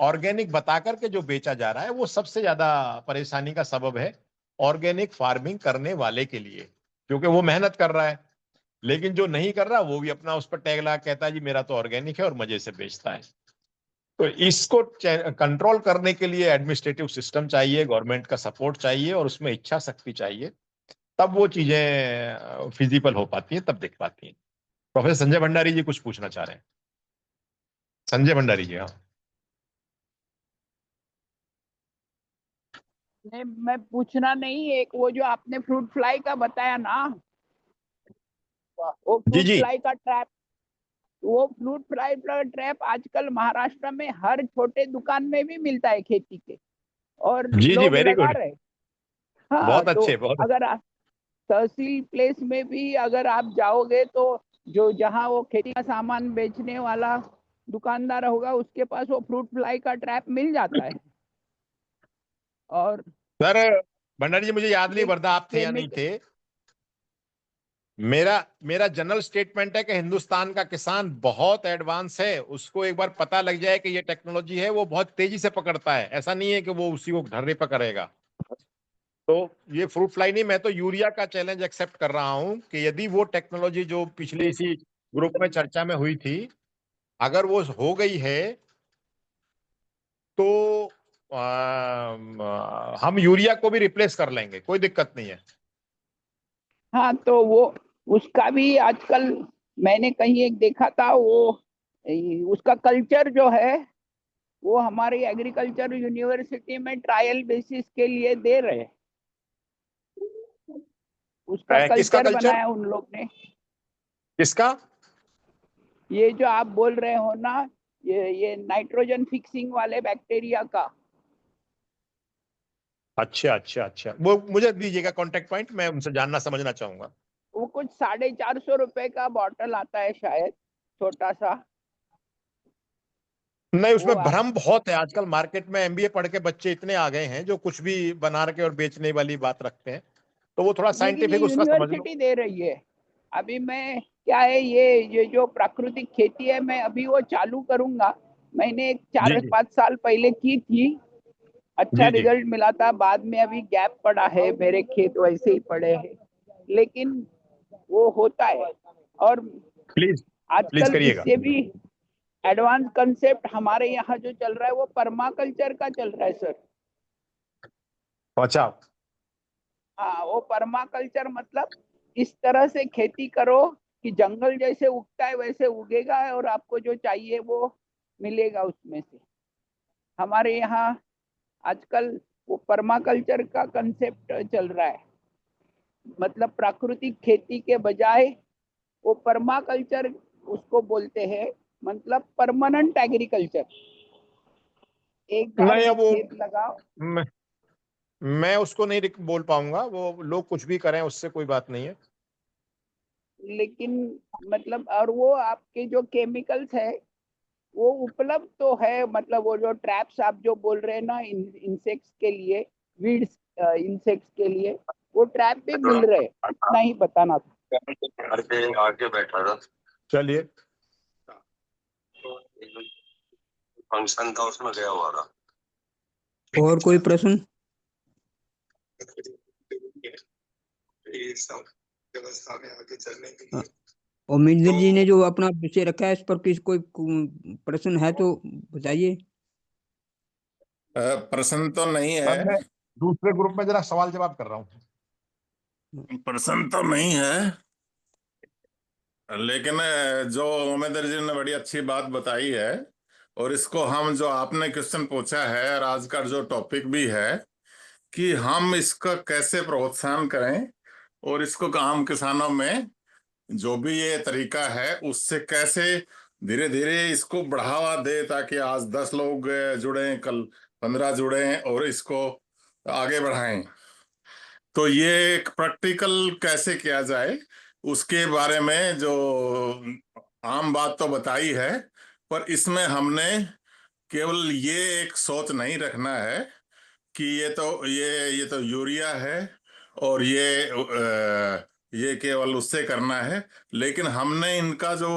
ऑर्गेनिक बता करके जो बेचा जा रहा है, वो सबसे ज्यादा परेशानी का सबब है ऑर्गेनिक फार्मिंग करने वाले के लिए। क्योंकि वो मेहनत कर रहा है, लेकिन जो नहीं कर रहा वो भी अपना उस पर टैग लगा कहता है जी मेरा तो ऑर्गेनिक है, और मजे से बेचता है। तो इसको कंट्रोल करने के लिए एडमिनिस्ट्रेटिव सिस्टम चाहिए, गवर्नमेंट का सपोर्ट चाहिए, और उसमें इच्छा शक्ति चाहिए। तब वो चीजें फिजिबल हो पाती हैं, तब दिख पाती हैं। प्रोफेसर संजय भंडारी जी कुछ पूछना चाह रहे हैं। संजय भंडारी जी, हाँ। नहीं, मैं पूछना नहीं, एक वो जो आपने फ्रूट फ्लाई का बताया ना, वो जी फ्रूट जी। फ्लाई का ट्रैप, वो फ्रूट फ्लाई का ट्रैप आजकल महाराष्ट्र में हर छोटे दुकान में भी मिलता है खेती के, और जी जी, लोग वेरी लगा गुड। रहे। हाँ, बहुत तो अच्छे, बहुत अच्छे। अगर आप तहसील प्लेस में भी अगर आप जाओगे तो जो जहाँ वो खेती का सामान बेचने वाला दुकानदार होगा उसके पास वो फ्रूट फ्लाई का ट्रैप मिल जाता है। और सर भंडारी जी, मुझे याद नहीं ये वर्धा आप थे या नहीं केमिकल, थे। मेरा मेरा जनरल स्टेटमेंट है कि हिंदुस्तान का किसान बहुत एडवांस है। उसको एक बार पता लग जाए कि ये टेक्नोलॉजी है, वो बहुत तेजी से पकड़ता है। ऐसा नहीं है कि वो उसी को ढर्रे पकड़ेगा। तो ये फ्रूट फ्लाई नहीं, मैं तो यूरिया का चैलेंज एक्सेप्ट कर रहा हूं कि यदि वो टेक्नोलॉजी जो पिछले इसी ग्रुप में चर्चा में हुई थी, अगर वो हो गई है तो हम यूरिया को भी रिप्लेस कर लेंगे, कोई दिक्कत नहीं है। हाँ, तो वो उसका भी आजकल मैंने कहीं एक देखा था, वो उसका कल्चर जो है वो हमारी एग्रीकल्चर यूनिवर्सिटी में ट्रायल बेसिस के लिए दे रहे हैं। उसका किसका कल्चर कल्चर? बनाया उन लोग ने। किसका? ये जो आप बोल रहे हो ना, ये नाइट्रोजन फिक्सिंग वाले बैक्टीरिया का। अच्छा अच्छा अच्छा, वो मुझे दीजिएगा कांटेक्ट पॉइंट, मैं उनसे जानना समझना चाहूंगा। वो कुछ 450 रुपए का बॉटल आता है शायद, छोटा सा। नहीं, वो उसमें आप भ्रम बहुत है आजकल। मार्केट में एमबीए पढ़ के बच्चे इतने आ गए हैं जो कुछ भी बना के और बेचने वाली बात रखते हैं। तो वो थोड़ा लेकिन ये साइंटिफिक उसका समझ लो। यूनिवर्सिटी दे रही है। अभी मैं क्या है, ये जो प्राकृतिक खेती है मैं अभी वो चालू करूंगा। मैंने एक जी चार जी पाँच साल पहले की थी, अच्छा जी जी। रिजल्ट मिला था। बाद में अभी गैप पड़ा है, मेरे खेत वैसे ही पड़े हैं, लेकिन वो होता है। और प्लीज प्लीज आजकल करिएगा। इससे भी एडवांस कंसेप्ट हमारे यहाँ जो चल रहा है वो परमाकल्चर का चल रहा है सर। अच्छा। हाँ, वो परमाकल्चर मतलब इस तरह से खेती करो कि जंगल जैसे उगता है वैसे उगेगा, और आपको जो चाहिए वो मिलेगा उसमें से। हमारे यहाँ आजकल वो परमाकल्चर का कंसेप्ट चल रहा है। मतलब प्राकृतिक खेती के बजाय वो परमाकल्चर उसको बोलते हैं, मतलब परमानेंट एग्रीकल्चर। एक बार नहीं, अब वो खेत लगाओ। मैं मैं उसको नहीं बोल पाऊंगा, वो लोग कुछ भी करें उससे कोई बात नहीं है। लेकिन मतलब और वो आपके जो केमिकल्स है वो उपलब्ध तो है, मतलब वो जो ट्रैप्स आप जो बोल रहे हैं ना इंसेक्ट्स के लिए, वीड्स इंसेक्ट्स के लिए, वो ट्रैप भी मिल रहे, नहीं बताना था। घर के आगे बैठा था, चलिए, फंक्शन था उसमें गया हुआ था। और कोई प्रश्न? ये सब व्यवस्था में आगे चलने के लिए और मिंजर जी ने जो अपना विषय रखा है इस पर किसी कोई प्रश्न है तो बताइए। प्रश्न तो नहीं मैं है, दूसरे ग्रुप में जरा सवाल जवाब कर रहा हूँ। प्रश्न तो नहीं है, लेकिन जो उमेदर जी ने बड़ी अच्छी बात बताई है, और इसको हम जो आपने क्वेश्चन पूछा है और आज का जो टॉपिक भी है कि हम इसका कैसे प्रोत्साहन करें और इसको आम किसानों में जो भी ये तरीका है उससे कैसे धीरे धीरे इसको बढ़ावा दे, ताकि आज 10 लोग जुड़े, कल 15 जुड़े और इसको आगे बढ़ाएं। तो ये एक प्रैक्टिकल कैसे किया जाए उसके बारे में जो आम बात तो बताई है, पर इसमें हमने केवल ये एक सोच नहीं रखना है कि ये तो यूरिया है और ये केवल उससे करना है, लेकिन हमने इनका जो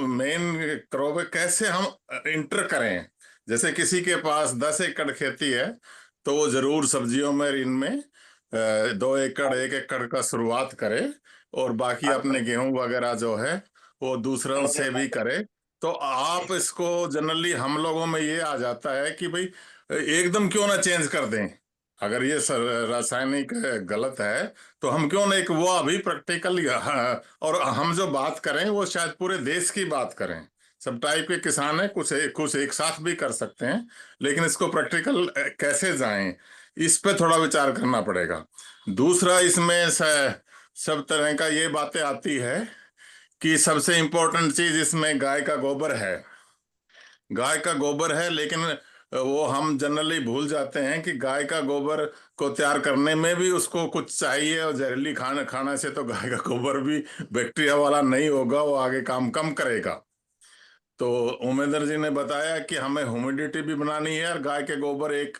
मेन क्रॉप है कैसे हम इंटर करें। जैसे किसी के पास 10 एकड़ खेती है तो वो जरूर सब्जियों में इनमें 2 एकड़ 1 एकड़ का शुरुआत करे, और बाकी अपने गेहूं वगैरह जो है वो दूसरों से भी करे। तो आप इसको जनरली हम लोगों में ये आ जाता है कि भाई एकदम क्यों ना चेंज कर दें, अगर ये रासायनिक गलत है तो हम क्यों ना एक वो अभी प्रैक्टिकल, और हम जो बात करें वो शायद पूरे देश की बात करें। सब टाइप के किसान है, कुछ एक साथ भी कर सकते हैं, लेकिन इसको प्रैक्टिकल कैसे जाएं इस पे थोड़ा विचार करना पड़ेगा। दूसरा इसमें सब तरह का ये बातें आती है कि सबसे इम्पोर्टेंट चीज इसमें गाय का गोबर है। गाय का गोबर है, लेकिन वो हम जनरली भूल जाते हैं कि गाय का गोबर को तैयार करने में भी उसको कुछ चाहिए, और जहरीली खाना खाने से तो गाय का गोबर भी बैक्टीरिया वाला नहीं होगा, वो आगे काम कम करेगा। तो उमेंद्र जी ने बताया कि हमें ह्यूमिडिटी भी बनानी है, और गाय के गोबर 1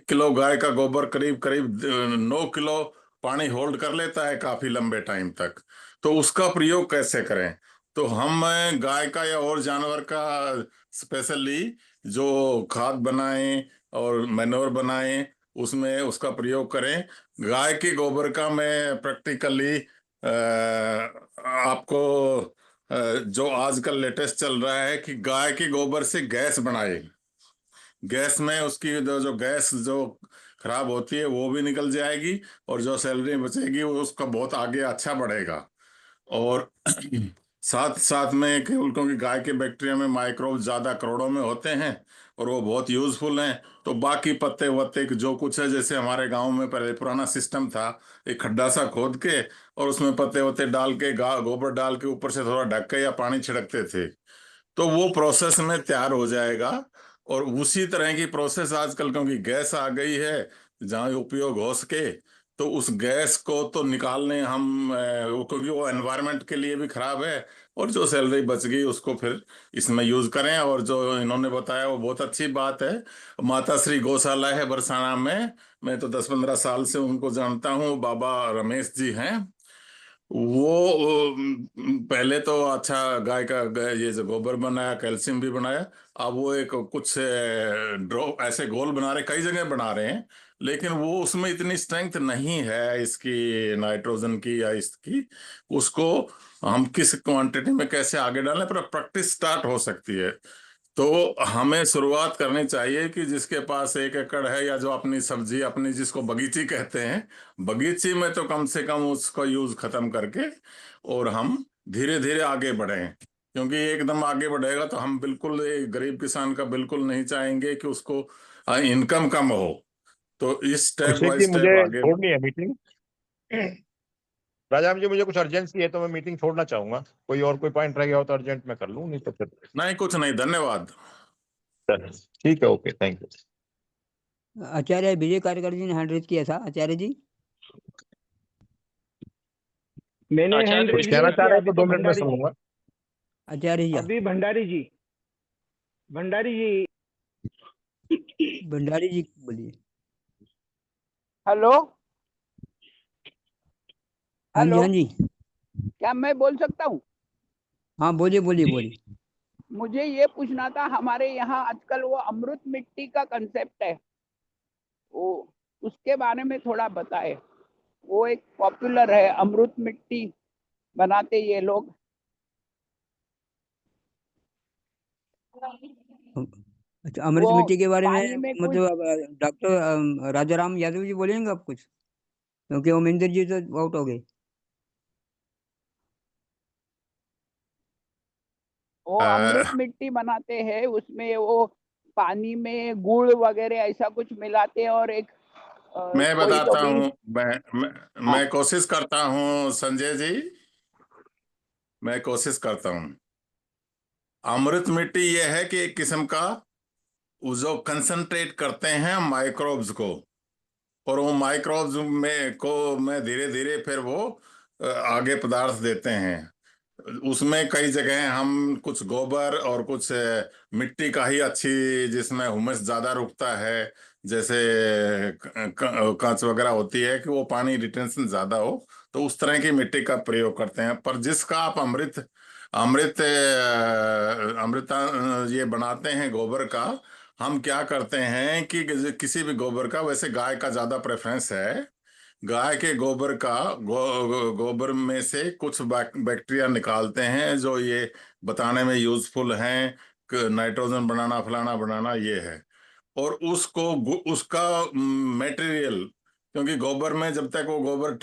किलो गाय का गोबर करीब करीब 9 किलो पानी होल्ड कर लेता है काफी लंबे टाइम तक। तो उसका प्रयोग कैसे करें, तो हम गाय का या और जानवर का स्पेशली जो खाद बनाएं और मैन्योर बनाएं उसमें उसका प्रयोग करें। गाय के गोबर का मैं प्रैक्टिकली आपको जो आजकल लेटेस्ट चल रहा है कि गाय के गोबर से गैस बनाए, गैस में उसकी जो गैस जो खराब होती है वो भी निकल जाएगी, और जो सैलरी बचेगी वो उसका बहुत आगे अच्छा बढ़ेगा। और साथ साथ में केवल क्योंकि गाय के बैक्टीरिया में माइक्रोब ज्यादा करोड़ों में होते हैं और वो बहुत यूजफुल हैं, तो बाकी पत्ते वत्ते जो कुछ है, जैसे हमारे गांव में पहले पुराना सिस्टम था, एक खड्डा सा खोद के और उसमें पत्ते वत्ते डाल के गोबर डाल के ऊपर से थोड़ा ढक के या पानी छिड़कते थे, तो वो प्रोसेस में तैयार हो जाएगा। और उसी तरह की प्रोसेस आजकल क्योंकि गैस आ गई है जहाँ उपयोग हो सके, तो उस गैस को तो निकालने हम क्योंकि वो एनवायरनमेंट के लिए भी खराब है, और जो सैलरी बच गई उसको फिर इसमें यूज करें। और जो इन्होंने बताया वो बहुत अच्छी बात है। माता श्री गौशाला है बरसाना में, मैं तो 10-15 साल से उनको जानता हूँ, बाबा रमेश जी हैं। वो पहले तो अच्छा गाय का ये जो गोबर बनाया, कैल्शियम भी बनाया, अब वो एक कुछ ड्रॉप ऐसे गोल बना रहे, कई जगह बना रहे हैं, लेकिन वो उसमें इतनी स्ट्रेंथ नहीं है इसकी नाइट्रोजन की या इसकी, उसको हम किस क्वांटिटी में कैसे आगे डालें, पर प्रैक्टिस स्टार्ट हो सकती है। तो हमें शुरुआत करनी चाहिए कि जिसके पास 1 एकड़ है या जो अपनी सब्जी अपनी जिसको बगीची कहते हैं, बगीची में तो कम से कम उसका यूज खत्म करके और हम धीरे धीरे आगे बढ़ें, क्योंकि एकदम आगे बढ़ेगा तो हम बिल्कुल एक गरीब किसान का बिल्कुल नहीं चाहेंगे कि उसको इनकम कम हो। तो इस स्टेप खुशी बाय की स्टेप मुझे आगे छोड़नी है मीटिंग। राजा जी मुझे कुछ अर्जेंसी है तो मैं मीटिंग छोड़ना चाहूंगा। कोई पॉइंट रह गया हो तो अर्जेंट में कर लूँ, नहीं तो फिर नहीं, कुछ नहीं, धन्यवाद। ठीक है, ओके, थैंक यू। आचार्य विजय कार्यकर जी ने हैंड रेज किया था। आचार्य जी, मैंने आचार्य हैंड रेज विजय कहना नहीं चाह किया, रहे अभी तो तो 2 मिनट में भंडारी जी, सुनूंगा। आचार्य जी, अभी भंडारी जी, भंडारी जी बोलिए। हेलो हाँ जी, हेलो, हाँ जी, क्या मैं बोल सकता हूँ? हाँ बोलिए बोलिए बोलिए। मुझे ये पूछना था, हमारे यहाँ आजकल वो अमृत मिट्टी का कंसेप्ट है, वो उसके बारे में थोड़ा बताए। वो एक पॉपुलर है, अमृत मिट्टी बनाते ये लोग। अच्छा, अमृत वो मिट्टी के बारे में पानी में कुछ मतलब डॉक्टर राजाराम यादव जी बोलेंगे आप कुछ, क्योंकि ओमेंद्र जी तो आउट हो गए। वो अमृत मिट्टी बनाते हैं, उसमें वो पानी में गुड़ वगैरह ऐसा कुछ मिलाते हैं, और एक मैं कोई तो बताता भी। हूँ। हाँ, मैं कोशिश करता हूँ संजय जी, मैं कोशिश करता हूँ। अमृत मिट्टी ये है कि एक किस्म का वो जो कंसंट्रेट करते हैं माइक्रोब्स को, और वो माइक्रोब्स में धीरे धीरे फिर वो आगे पदार्थ देते हैं। उसमें कई जगह हम कुछ गोबर और कुछ मिट्टी का ही अच्छी, जिसमें हुमस ज्यादा रुकता है, जैसे कांच वगैरह होती है कि वो पानी रिटेंशन ज्यादा हो, तो उस तरह की मिट्टी का प्रयोग करते हैं। पर जिसका आप अमृत अमृत अमृता ये बनाते हैं गोबर का, हम क्या करते हैं कि किसी भी गोबर का, वैसे गाय का ज्यादा प्रेफरेंस है। गाय के गोबर का गोबर में से कुछ बैक्टीरिया निकालते हैं जो ये बताने में यूजफुल हैं, नाइट्रोजन बनाना फलाना बनाना ये है। और उसका मटेरियल, क्योंकि गोबर में जब तक वो गोबर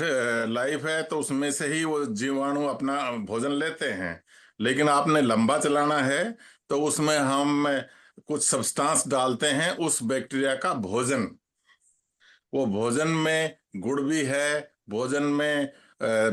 लाइफ है तो उसमें से ही वो जीवाणु अपना भोजन लेते हैं। लेकिन आपने लंबा चलाना है तो उसमें हम कुछ सब्सटेंस डालते हैं, उस बैक्टीरिया का भोजन। वो भोजन में गुड़ भी है, भोजन में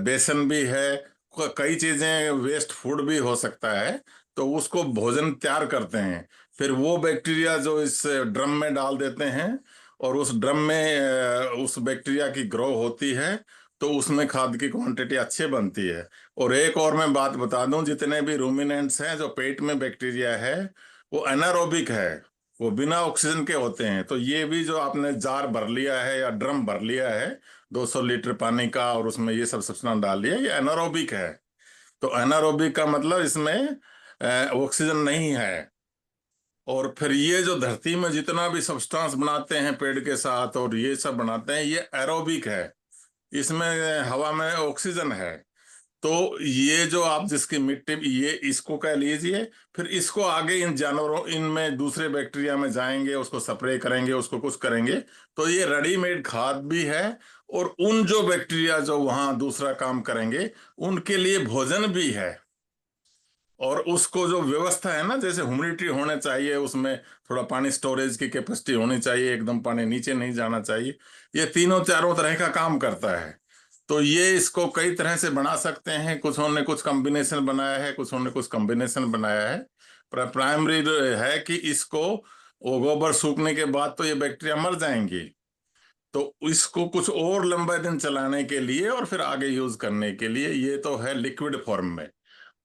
बेसन भी है, कई चीजें, वेस्ट फूड भी हो सकता है। तो उसको भोजन तैयार करते हैं, फिर वो बैक्टीरिया जो इस ड्रम में डाल देते हैं, और उस ड्रम में उस बैक्टीरिया की ग्रो होती है, तो उसमें खाद की क्वांटिटी अच्छी बनती है। और एक और मैं बात बता दूं, जितने भी रूमिनेंट्स हैं, जो पेट में बैक्टीरिया है, वो एनारोबिक है, वो बिना ऑक्सीजन के होते हैं। तो ये भी जो आपने जार भर लिया है या ड्रम भर लिया है 200 लीटर पानी का, और उसमें ये सब सब्सटेंस डाल लिया, ये एनारोबिक है। तो एनारोबिक का मतलब इसमें ऑक्सीजन नहीं है। और फिर ये जो धरती में जितना भी सब्सटेंस बनाते हैं पेड़ के साथ और ये सब बनाते हैं, ये एरोबिक है, इसमें हवा में ऑक्सीजन है। तो ये जो आप जिसकी मिट्टी, ये इसको कह लीजिए, फिर इसको आगे इन जानवरों, इनमें दूसरे बैक्टीरिया में जाएंगे, उसको स्प्रे करेंगे, उसको कुछ करेंगे, तो ये रेडीमेड खाद भी है। और उन जो बैक्टीरिया जो वहां दूसरा काम करेंगे, उनके लिए भोजन भी है। और उसको जो व्यवस्था है ना, जैसे ह्यूमिडिटी होना चाहिए, उसमें थोड़ा पानी स्टोरेज की कैपेसिटी होनी चाहिए, एकदम पानी नीचे नहीं जाना चाहिए, ये तीनों चारों तरह का काम करता है। तो ये इसको कई तरह से बना सकते हैं, कुछ ने कुछ कॉम्बिनेशन बनाया है, कुछ ने कुछ कॉम्बिनेशन बनाया है। पर प्राइमरी है कि इसको, वो गोबर सूखने के बाद तो ये बैक्टीरिया मर जाएंगी, तो इसको कुछ और लंबे दिन चलाने के लिए और फिर आगे यूज करने के लिए, ये तो है लिक्विड फॉर्म में।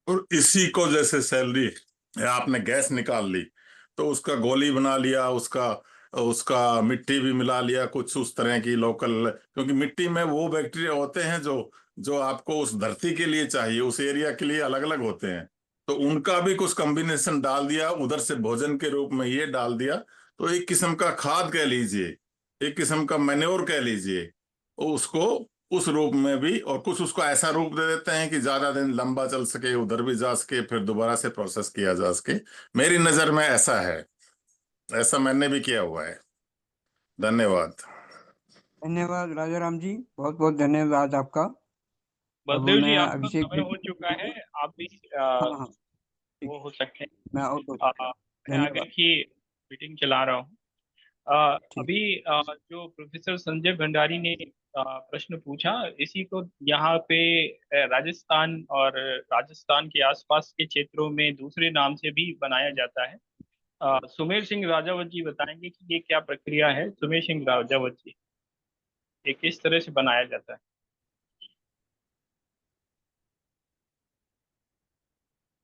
और इसी को जैसे सैलरी, आपने गैस निकाल ली तो उसका गोली बना लिया, उसका उसका मिट्टी भी मिला लिया कुछ उस तरह की लोकल, क्योंकि मिट्टी में वो बैक्टीरिया होते हैं जो जो आपको उस धरती के लिए चाहिए, उस एरिया के लिए अलग अलग होते हैं। तो उनका भी कुछ कॉम्बिनेशन डाल दिया, उधर से भोजन के रूप में ये डाल दिया। तो एक किस्म का खाद कह लीजिए, एक किस्म का मैन्योर कह लीजिए, उसको उस रूप में भी। और कुछ उसको ऐसा रूप दे देते हैं कि ज्यादा दिन लंबा चल सके, उधर भी जा सके, फिर दोबारा से प्रोसेस किया जा सके। मेरी नजर में ऐसा है, ऐसा मैंने भी किया हुआ है। धन्यवाद। धन्यवाद राजाराम जी, बहुत बहुत धन्यवाद आपका। अब बलदेव जी, मैं आपका अभिषेक समय जी, हो चुका है, आप भी हाँ हाँ ठीक, वो हो सकते हैं। मैं आउट हो चुका हूँ। मैं आगे धन्यवाद। की मीटिंग चला रहा हूँ। ठीक, अभी जो प्रोफेसर संजय भंडारी ने प्रश्न पूछा, इसी को यहाँ पे राजस्थान और राजस्थान के आसपास के क्षेत्रों में दूसरे नाम से भी बनाया जाता है। सुमेर सिंह राजावत जी बताएंगे कि ये क्या प्रक्रिया है। सुमेर सिंह राजावत जी, ये किस तरह से बनाया जाता है।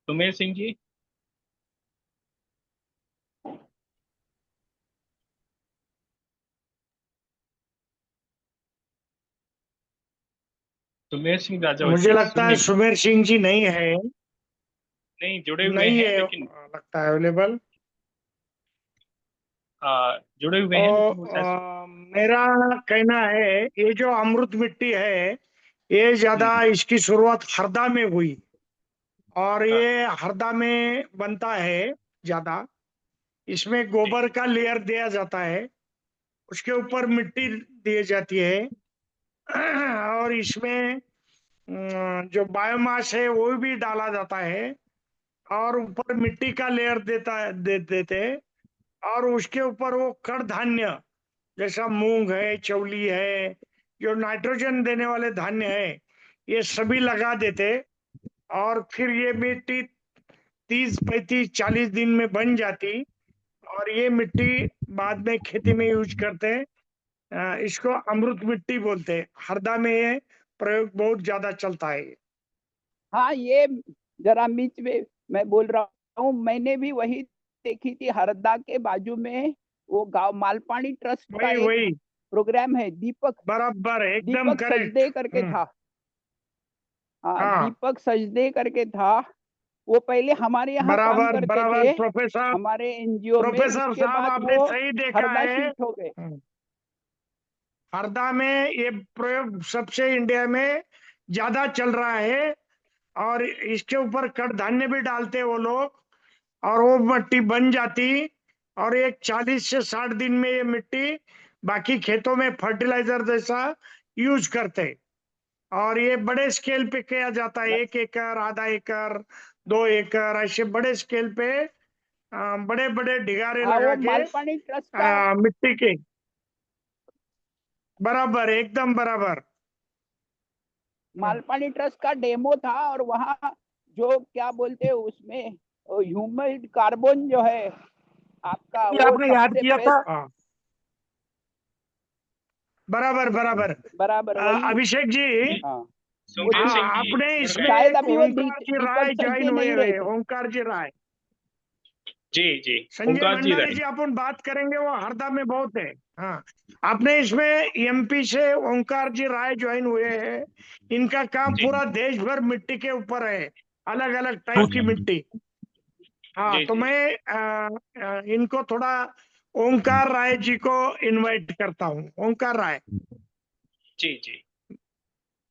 सुमेर सिंह जी। सुमेर सिंह राजावत मुझे जी लगता है सुनिए। सुमेर सिंह जी नहीं है, नहीं, जुड़े हुए नहीं हैं है लेकिन लगता है अवेलेबल। जुड़े हुए हैं लेकिन वो शायद मेरा कहना है ये जो अमृत मिट्टी है ये ज्यादा इसकी शुरुआत हरदा में हुई और ये हरदा में बनता है ज्यादा। इसमें गोबर का लेयर दिया जाता है, उसके ऊपर मिट्टी दी जाती है और इसमें जो बायोमास है वो भी डाला जाता है और ऊपर मिट्टी का लेयर देते हैं और उसके ऊपर वो कड़धान्य जैसा मूंग है, चौली है, जो नाइट्रोजन देने वाले धान्य है ये सभी लगा देते और फिर ये मिट्टी 30, 35, 40 दिन में बन जाती और ये मिट्टी बाद में खेती में यूज करते हैं। इसको अमृत मिट्टी बोलते हैं। हरदा में ये प्रयोग बहुत ज्यादा चलता है। हाँ, ये जरा बीच में मैं बोल रहा हूँ, मैंने भी वही देखी थी हरदा के बाजू में, वो गांव मालपानी ट्रस्ट का वही एक वही प्रोग्राम है, दीपक बराबर एकदम दीपक करेक्ट। सजदे करके था। हाँ, हाँ दीपक सजदे करके था। वो पहले हमारे यहाँ काम बराबर करते बराबर थे, प्रोफेसर हमारे एनजीओ में। प्रोफेसर उसके साहब बाद आपने वो सही देखा हरदा है। शिफ्ट हो गए। हरदा में ये प्रयोग सबसे इंडिया में ज्यादा चल रहा है और इसके ऊपर कड़धान्य भी डालते वो लोग और वो मिट्टी बन जाती और एक 40 से 60 दिन में ये मिट्टी बाकी खेतों में फर्टिलाइजर जैसा यूज करते और ये बड़े स्केल पे किया जाता है। 1 एकड़, आधा एकड़, 2 एकड़ ऐसे बड़े स्केल पे बड़े बड़े ढिगारे हाँ, लगा वो के मालपानी ट्रस्ट का मिट्टी के बराबर एकदम बराबर। मालपानी ट्रस्ट का डेमो था और वहाँ जो क्या बोलते हैं उसमें ह्यूमिड कार्बन जो है आपका, ये वो आपने याद सबसे किया बेस्ट। था। बराबर बराबर। बराबर वही। अभिषेक जी, हाँ, सुमेर हाँ सिंह जी आपने सुन रहे हैं। इसमें शायद अभी वो ओंकार जी दीपक राय ज्वाइन सजदे हुए नहीं हुए रहते। ओंकार जी राय, जी जी, संजय ओंकार जी भंडारी राय। जी अपन बात करेंगे वो हरदा में बहुत है। हाँ आपने इसमें एमपी से ओंकार जी राय ज्वाइन हुए हैं। इनका काम जी पूरा देश भर मिट्टी के ऊपर है, अलग अलग टाइप की मिट्टी। हाँ जी तो जी मैं इनको थोड़ा ओंकार राय जी को इनवाइट करता हूँ। ओंकार राय, जी जी,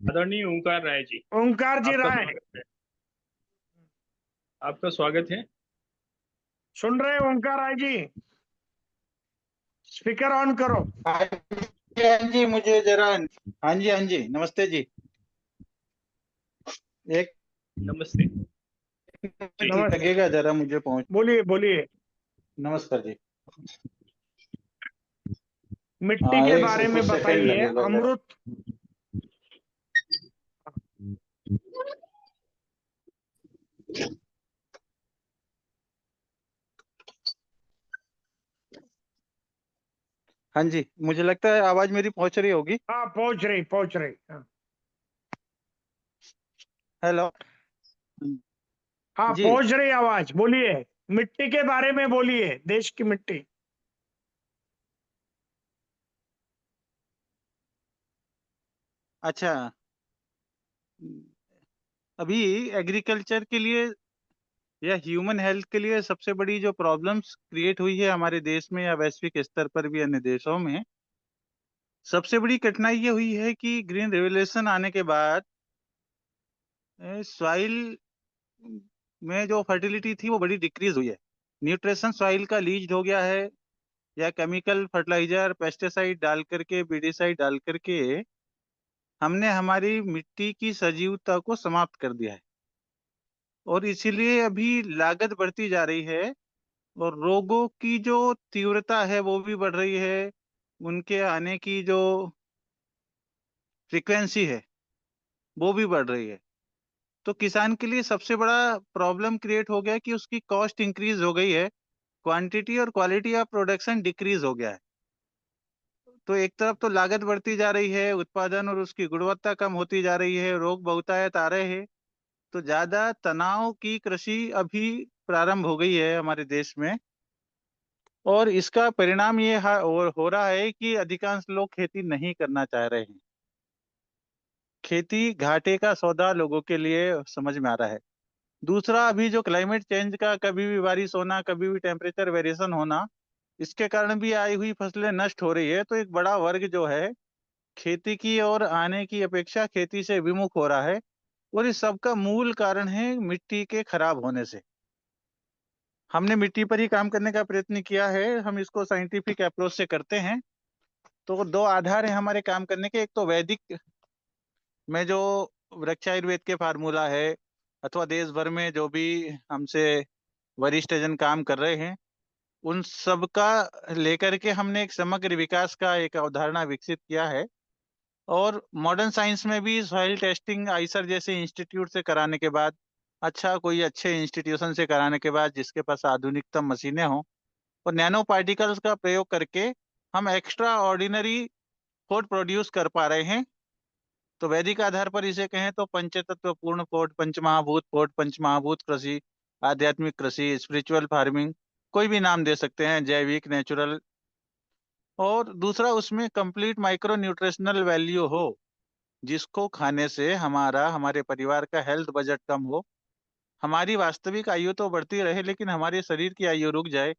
आदरणीय ओंकार राय जी, ओंकार जी आपका राय स्वागत है। आपका स्वागत है। सुन रहे हैं ओंकार राय जी? स्पीकर ऑन करो। हाँ जी, मुझे जरा, हाँ जी हाँ जी, नमस्ते जी। एक नमस्ते जी। नमस्ते, लगेगा जरा मुझे पहुंच। बोलिए बोलिए। नमस्कार जी। मिट्टी हाँ, के एक बारे में कुछ सेकंड बताइए। लगेगा जरा। अमृत, हाँ जी, मुझे लगता है आवाज मेरी पहुंच रही होगी। हाँ पहुंच रही पहुंच रही। हाँ हेलो हाँ जी। पहुंच रही आवाज, बोलिए। मिट्टी के बारे में बोलिए, देश की मिट्टी। अच्छा, अभी एग्रीकल्चर के लिए या ह्यूमन हेल्थ के लिए सबसे बड़ी जो प्रॉब्लम्स क्रिएट हुई है हमारे देश में या वैश्विक स्तर पर भी अन्य देशों में, सबसे बड़ी कठिनाई ये हुई है कि ग्रीन रेवोल्यूशन आने के बाद सॉइल में जो फर्टिलिटी थी वो बड़ी डिक्रीज हुई है। न्यूट्रिशन सॉइल का लीच हो गया है या केमिकल फर्टिलाइजर पेस्टिसाइड डाल करके, बीडिसाइड डाल करके हमने हमारी मिट्टी की सजीवता को समाप्त कर दिया है और इसीलिए अभी लागत बढ़ती जा रही है और रोगों की जो तीव्रता है वो भी बढ़ रही है। उनके आने की जो फ्रीक्वेंसी है वो भी बढ़ रही है। तो किसान के लिए सबसे बड़ा प्रॉब्लम क्रिएट हो गया कि उसकी कॉस्ट इंक्रीज हो गई है। क्वांटिटी और क्वालिटी ऑफ प्रोडक्शन डिक्रीज हो गया है। तो एक तरफ तो लागत बढ़ती जा रही है, उत्पादन और उसकी गुणवत्ता कम होती जा रही है, रोग बहुतायत आ रहे हैं, तो ज्यादा तनाव की कृषि अभी प्रारंभ हो गई है हमारे देश में। और इसका परिणाम ये हो रहा है कि अधिकांश लोग खेती नहीं करना चाह रहे हैं। खेती घाटे का सौदा लोगों के लिए समझ में आ रहा है। दूसरा, अभी जो क्लाइमेट चेंज का कभी भी बारिश होना, कभी भी टेम्परेचर वेरिएशन होना, इसके कारण भी आई हुई फसलें नष्ट हो रही है। तो एक बड़ा वर्ग जो है खेती की ओर आने की अपेक्षा खेती से विमुख हो रहा है, और इस सब का मूल कारण है मिट्टी के खराब होने से। हमने मिट्टी पर ही काम करने का प्रयत्न किया है, हम इसको साइंटिफिक अप्रोच से करते हैं। तो दो आधार हैं हमारे काम करने के, एक तो वैदिक में जो वृक्ष आयुर्वेद के फार्मूला है, अथवा देश भर में जो भी हमसे वरिष्ठ जन काम कर रहे हैं, उन सब का लेकर के हमने एक समग्र विकास का एक अवधारणा विकसित किया है। और मॉडर्न साइंस में भी सॉइल टेस्टिंग आइसर जैसे इंस्टीट्यूट से कराने के बाद, कोई अच्छे इंस्टीट्यूशन से कराने के बाद, जिसके पास आधुनिकतम मशीनें हों, और नैनो पार्टिकल्स का प्रयोग करके हम एक्स्ट्रा ऑर्डिनरी फूड प्रोड्यूस कर पा रहे हैं। तो वैदिक आधार पर इसे कहें तो पंचतत्व पूर्ण फूड, पंचमहाभूत फूड, पंचमहाभूत कृषि, आध्यात्मिक कृषि, स्पिरिचुअल फार्मिंग, कोई भी नाम दे सकते हैं, जैविक, नेचुरल। और दूसरा, उसमें कंप्लीट माइक्रो न्यूट्रिशनल वैल्यू हो, जिसको खाने से हमारे परिवार का हेल्थ बजट कम हो, हमारी वास्तविक आयु तो बढ़ती रहे लेकिन हमारे शरीर की आयु रुक जाए।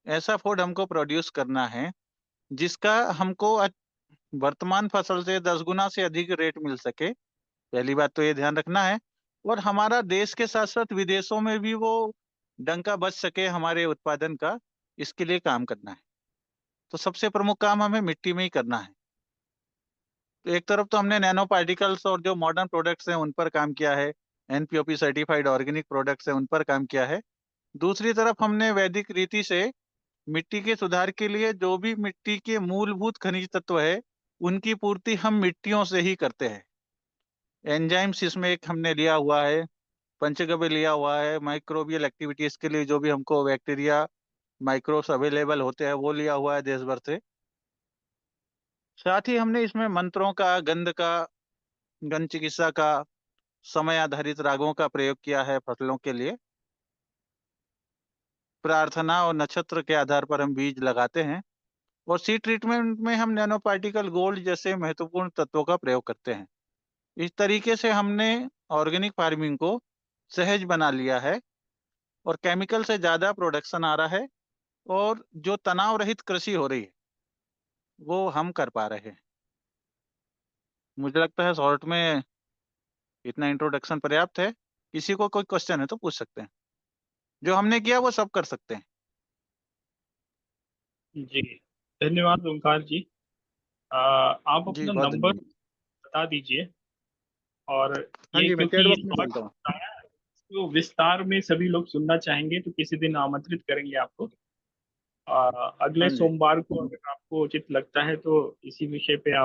ऐसा फूड हमको प्रोड्यूस करना है जिसका हमको वर्तमान फसल से 10 गुना से अधिक रेट मिल सके। पहली बात तो ये ध्यान रखना है। और हमारा देश के साथ साथ विदेशों में भी वो डंका बज सके हमारे उत्पादन का, इसके लिए काम करना है। तो सबसे प्रमुख काम हमें मिट्टी में ही करना है। तो एक तरफ तो हमने नैनो पार्टिकल्स और जो मॉडर्न प्रोडक्ट्स हैं उन पर काम किया है, एनपीओपी सर्टिफाइड ऑर्गेनिक प्रोडक्ट्स हैं उन पर काम किया है। दूसरी तरफ हमने वैदिक रीति से मिट्टी के सुधार के लिए जो भी मिट्टी के मूलभूत खनिज तत्व है, उनकी पूर्ति हम मिट्टियों से ही करते हैं। एंजाइम्स इसमें एक हमने लिया हुआ है, पंचगव्य लिया हुआ है, माइक्रोबियल एक्टिविटीज के लिए जो भी हमको बैक्टीरिया, माइक्रोब्स अवेलेबल होते हैं वो लिया हुआ है देश भर से। साथ ही हमने इसमें मंत्रों का, गंध चिकित्सा का, समय आधारित रागों का प्रयोग किया है फसलों के लिए। प्रार्थना और नक्षत्र के आधार पर हम बीज लगाते हैं। और सीड ट्रीटमेंट में हम नैनो पार्टिकल गोल्ड जैसे महत्वपूर्ण तत्वों का प्रयोग करते हैं। इस तरीके से हमने ऑर्गेनिक फार्मिंग को सहज बना लिया है, और केमिकल से ज्यादा प्रोडक्शन आ रहा है, और जो तनाव रहित कृषि हो रही है वो हम कर पा रहे हैं। मुझे लगता है शॉर्ट में इतना इंट्रोडक्शन पर्याप्त है। किसी को कोई क्वेश्चन है तो पूछ सकते हैं। जो हमने किया वो सब कर सकते हैं। जी, धन्यवाद ओंकार जी। आप जी, अपना बहुत नंबर धन्यवाद। बता दीजिए। और हाँ ये जी, मैं क्योंकि चैट ये बॉक्स में शॉर्ट डालता हूँ। आया है, तो विस्तार में सभी लोग सुनना चाहेंगे तो किसी दिन आमंत्रित करेंगे आपको। अगले हाँ जी। सोमवार को अगर आपको उचित लगता है तो इसी विषय पे आ,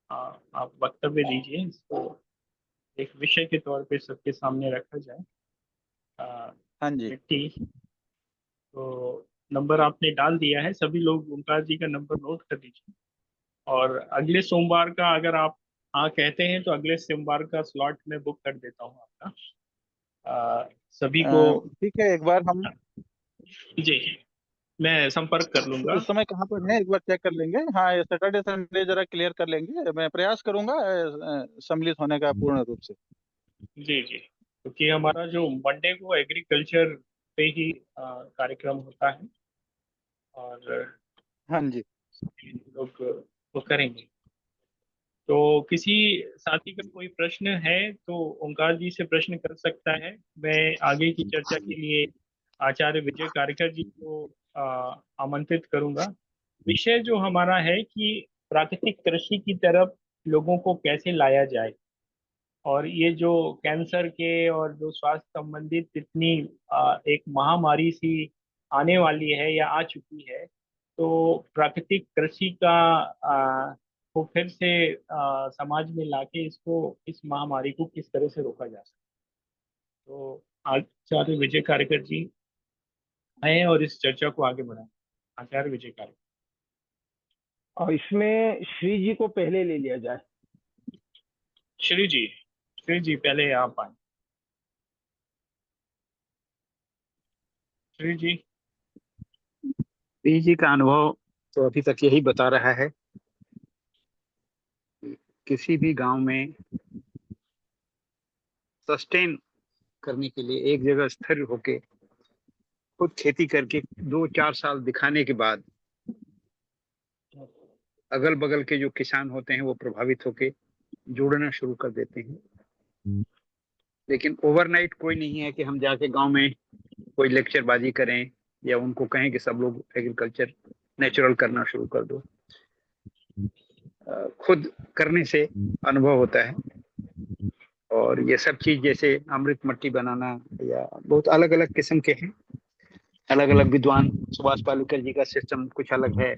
आप वक्तव्य दीजिए, इसको एक विषय के तौर पे सबके सामने रखा जाए। हाँ जी। मिट्टी, तो नंबर आपने डाल दिया है, सभी लोग ओंकार जी का नंबर नोट कर लीजिए। और अगले सोमवार का अगर आप हाँ कहते हैं तो अगले सोमवार का स्लॉट मैं बुक कर देता हूँ आपका। सभी को ठीक है, एक बार हम जी मैं संपर्क कर लूंगा। इस समय कहाँ पर हैं एक बार चेक कर लेंगे। हाँ, ये सैटरडे संडे जरा क्लियर कर लेंगे। मैं प्रयास करूंगा सम्मिलित होने का पूर्ण रूप से। जी जी, क्योंकि हमारा जो मंडे को एग्रीकल्चर पे ही कार्यक्रम होता है, और हाँ जी। लोग वो करेंगे। तो किसी साथी का कोई प्रश्न है तो ओंकार जी से प्रश्न कर सकता है। मैं आगे की चर्चा के लिए आचार्य विजय कार्यकर जी को आमंत्रित करूंगा। विषय जो हमारा है कि प्राकृतिक कृषि की तरफ लोगों को कैसे लाया जाए, और ये जो कैंसर के और जो स्वास्थ्य संबंधित इतनी एक महामारी सी आने वाली है या आ चुकी है, तो प्राकृतिक कृषि का को फिर से समाज में लाके इसको, इस महामारी को किस तरह से रोका जा सकता है। तो आचार्य विजय कार्यकर जी आए और इस चर्चा को आगे बढ़ाएं। आचार्य विजय कार्य। और इसमें श्री जी को पहले ले लिया जाए। श्री जी पहले आप आए। श्री जी। श्री जी का अनुभव तो अभी तक यही बता रहा है, किसी भी गांव में सस्टेन करने के लिए एक जगह स्थिर होके खुद खेती करके 2-4 साल दिखाने के बाद अगल बगल के जो किसान होते हैं वो प्रभावित होके जुड़ना शुरू कर देते हैं। लेकिन ओवरनाइट कोई नहीं है कि हम जाके गांव में कोई लेक्चरबाजी करें या उनको कहें कि सब लोग एग्रीकल्चर नेचुरल करना शुरू कर दो। खुद करने से अनुभव होता है। और ये सब चीज जैसे अमृत मट्टी बनाना या बहुत अलग अलग किस्म के हैं, अलग अलग विद्वान, सुभाष पालेकर जी का सिस्टम कुछ अलग है,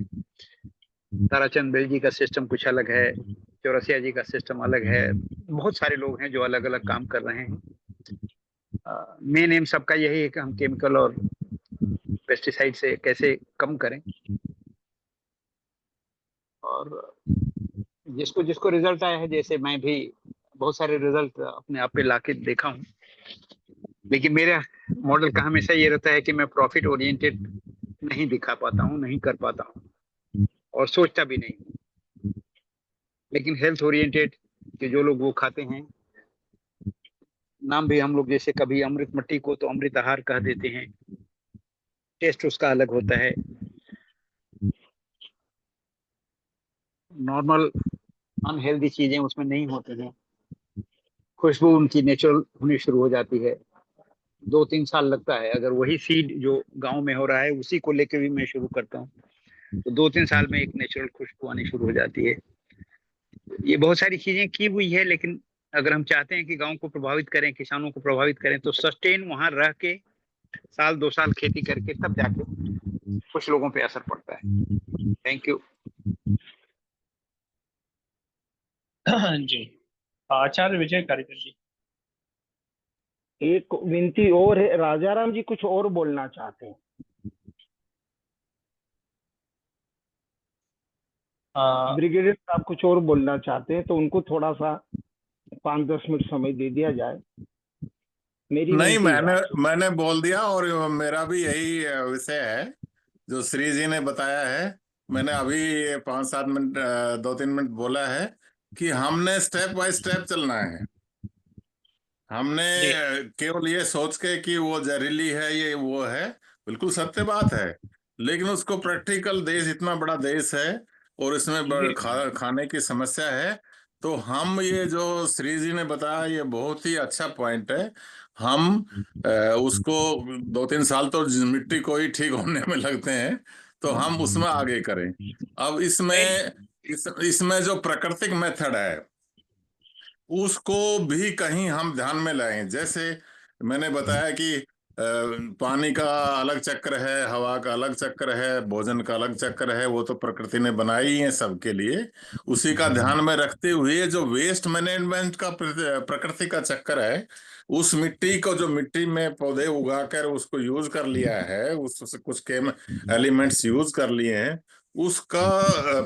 ताराचंद बेल जी का सिस्टम कुछ अलग है, चौरसिया जी का सिस्टम अलग है। बहुत सारे लोग हैं जो अलग अलग काम कर रहे हैं। मेन एम सबका यही है कि हम केमिकल और पेस्टिसाइड से कैसे कम करें। और जिसको जिसको रिजल्ट आया है, जैसे मैं भी बहुत सारे रिजल्ट अपने आप पे लाके देखा हूँ, लेकिन मेरा मॉडल का हमेशा ये रहता है कि मैं प्रॉफिट ओरिएंटेड नहीं दिखा पाता हूँ, नहीं कर पाता हूँ और सोचता भी नहीं। लेकिन हेल्थ ओरिएंटेड कि जो लोग वो खाते हैं, नाम भी हम लोग जैसे कभी अमृत मट्टी को तो अमृत आहार कह देते हैं, टेस्ट उसका अलग होता है। नॉर्मल अनहेल्दी चीजें उसमें नहीं होती हैं, खुशबू उनकी नेचुरल होनी शुरू हो जाती है। 2-3 साल लगता है। अगर वही सीड जो गांव में हो रहा है उसी को लेके भी मैं शुरू करता हूँ तो 2-3 साल में एक नेचुरल खुशबू आनी शुरू हो जाती है। ये बहुत सारी चीजें की हुई है, लेकिन अगर हम चाहते हैं कि गांव को प्रभावित करें, किसानों को प्रभावित करें, तो सस्टेन वहां रह के 1-2 साल खेती करके तब जाके कुछ लोगों पे असर पड़ता है। Thank you. जी आचार्य विजय कार्यकर जी। एक विनती और है, राजाराम जी कुछ और बोलना चाहते हैं। ब्रिगेडियर साहब कुछ और बोलना चाहते हैं तो उनको थोड़ा सा 5-10 मिनट समय दे दिया जाए। मेरी नहीं, विनती है। मैंने बोल दिया और मेरा भी यही विषय है जो श्री जी ने बताया है। मैंने अभी 5-7 मिनट 2-3 मिनट बोला है कि हमने स्टेप बाय स्टेप चलना है। हमने केवल ये सोच के कि वो जहरीली है, ये वो है, बिल्कुल सत्य बात है, लेकिन उसको प्रैक्टिकल, देश इतना बड़ा देश है और इसमें खाने की समस्या है। तो हम ये जो श्री जी ने बताया ये बहुत ही अच्छा पॉइंट है। हम उसको 2-3 साल तो मिट्टी को ही ठीक होने में लगते हैं, तो हम उसमें आगे करें। अब इसमें जो प्राकृतिक मेथड है उसको भी कहीं हम ध्यान में लाएं। जैसे मैंने बताया कि पानी का अलग चक्र है, हवा का अलग चक्र है, भोजन का अलग चक्र है, वो तो प्रकृति ने बनाई ही है सबके लिए। उसी का ध्यान में रखते हुए जो वेस्ट मैनेजमेंट का प्रकृति का चक्र है, उस मिट्टी को, जो मिट्टी में पौधे उगाकर उसको यूज कर लिया है, उससे कुछ एलिमेंट्स यूज कर लिए हैं, उसका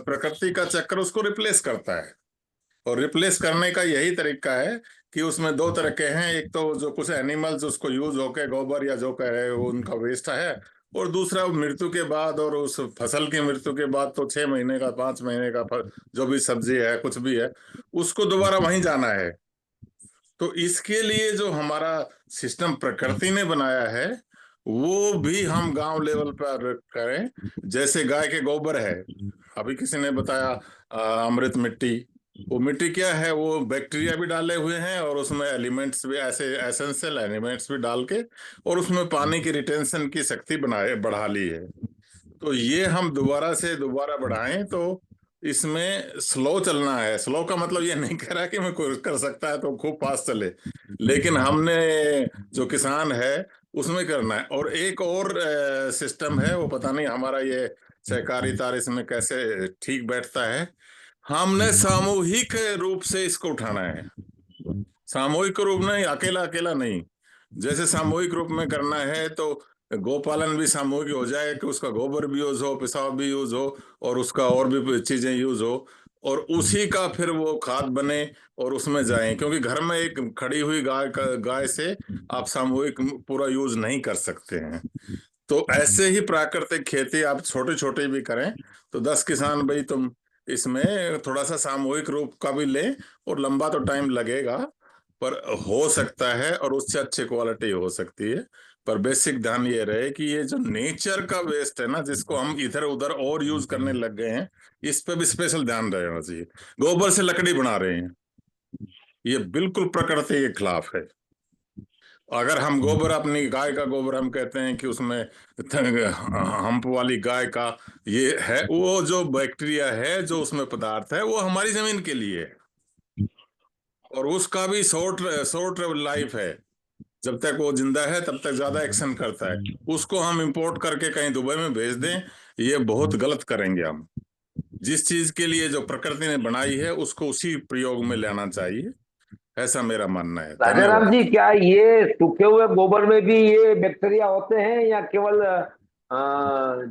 प्रकृति का चक्र उसको रिप्लेस करता है। और रिप्लेस करने का यही तरीका है कि उसमें 2 तरह के हैं। एक तो जो कुछ एनिमल्स उसको यूज होके गोबर या जो कह रहे हो उनका वेस्ट है, और दूसरा मृत्यु के बाद, और उस फसल की मृत्यु के बाद तो 6 महीने का 5 महीने का जो भी सब्जी है, कुछ भी है, उसको दोबारा वहीं जाना है। तो इसके लिए जो हमारा सिस्टम प्रकृति ने बनाया है वो भी हम गांव लेवल पर करें। जैसे गाय के गोबर है, अभी किसी ने बताया अमृत मिट्टी, वो मिट्टी क्या है, वो बैक्टीरिया भी डाले हुए हैं और उसमें एलिमेंट्स भी, ऐसे एसेंशियल एलिमेंट्स भी डाल के, और उसमें पानी की रिटेंशन की शक्ति बढ़ा ली है। तो ये हम दोबारा से दोबारा बढ़ाएं तो इसमें स्लो चलना है। स्लो का मतलब ये नहीं कह रहा कि मैं कोई कर सकता है तो खूब फास्ट चले, लेकिन हमने जो किसान है उसमें करना है। और एक और सिस्टम है, वो पता नहीं हमारा ये सहकारी तार इसमें कैसे ठीक बैठता है। हमने सामूहिक रूप से इसको उठाना है, सामूहिक रूप नहीं, अकेला अकेला नहीं। जैसे सामूहिक रूप में करना है तो गोपालन भी सामूहिक हो जाए कि उसका गोबर भी यूज हो, पेशाब भी यूज हो और उसका और भी चीजें यूज हो, और उसी का फिर वो खाद बने और उसमें जाए, क्योंकि घर में एक खड़ी हुई गाय से आप सामूहिक पूरा यूज नहीं कर सकते हैं। तो ऐसे ही प्राकृतिक खेती आप छोटे छोटे भी करें तो 10 किसान भाई तुम इसमें थोड़ा सा सामूहिक रूप का भी लें, और लंबा तो टाइम लगेगा पर हो सकता है और उससे अच्छी क्वालिटी हो सकती है। पर बेसिक ध्यान ये रहे कि ये जो नेचर का वेस्ट है ना, जिसको हम इधर उधर और यूज करने लग गए हैं, इस पे भी स्पेशल ध्यान रहना चाहिए। गोबर से लकड़ी बना रहे हैं, ये बिल्कुल प्रकृति के खिलाफ है। अगर हम गोबर, अपनी गाय का गोबर, हम कहते हैं कि उसमें हम्प वाली गाय का ये है, वो जो बैक्टीरिया है, जो उसमें पदार्थ है, वो हमारी जमीन के लिए है, और उसका भी शॉर्ट लाइफ है। जब तक वो जिंदा है तब तक ज्यादा एक्शन करता है। उसको हम इंपोर्ट करके कहीं दुबई में भेज दें, ये बहुत गलत करेंगे हम। जिस चीज के लिए जो प्रकृति ने बनाई है उसको उसी प्रयोग में लेना चाहिए, ऐसा मेरा मानना है। राजाराम धन्यवाद। जी, क्या ये सूखे हुए गोबर में भी ये बैक्टीरिया होते हैं, या केवल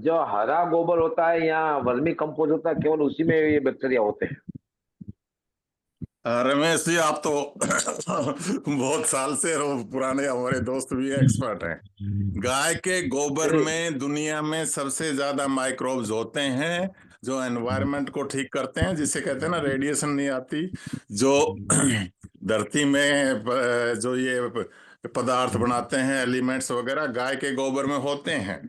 जो हरा गोबर होता है या वर्मी कंपोस्ट होता है केवल उसी में ये बैक्टीरिया होते हैं? रमेश जी, आप तो बहुत साल से पुराने हमारे दोस्त भी एक्सपर्ट हैं। गाय के गोबर में दुनिया में सबसे ज्यादा माइक्रोब्स होते हैं जो एनवायरनमेंट को ठीक करते हैं, जिसे कहते हैं ना रेडिएशन नहीं आती, जो धरती में जो ये पदार्थ बनाते हैं, एलिमेंट्स वगैरह, गाय के गोबर में होते हैं।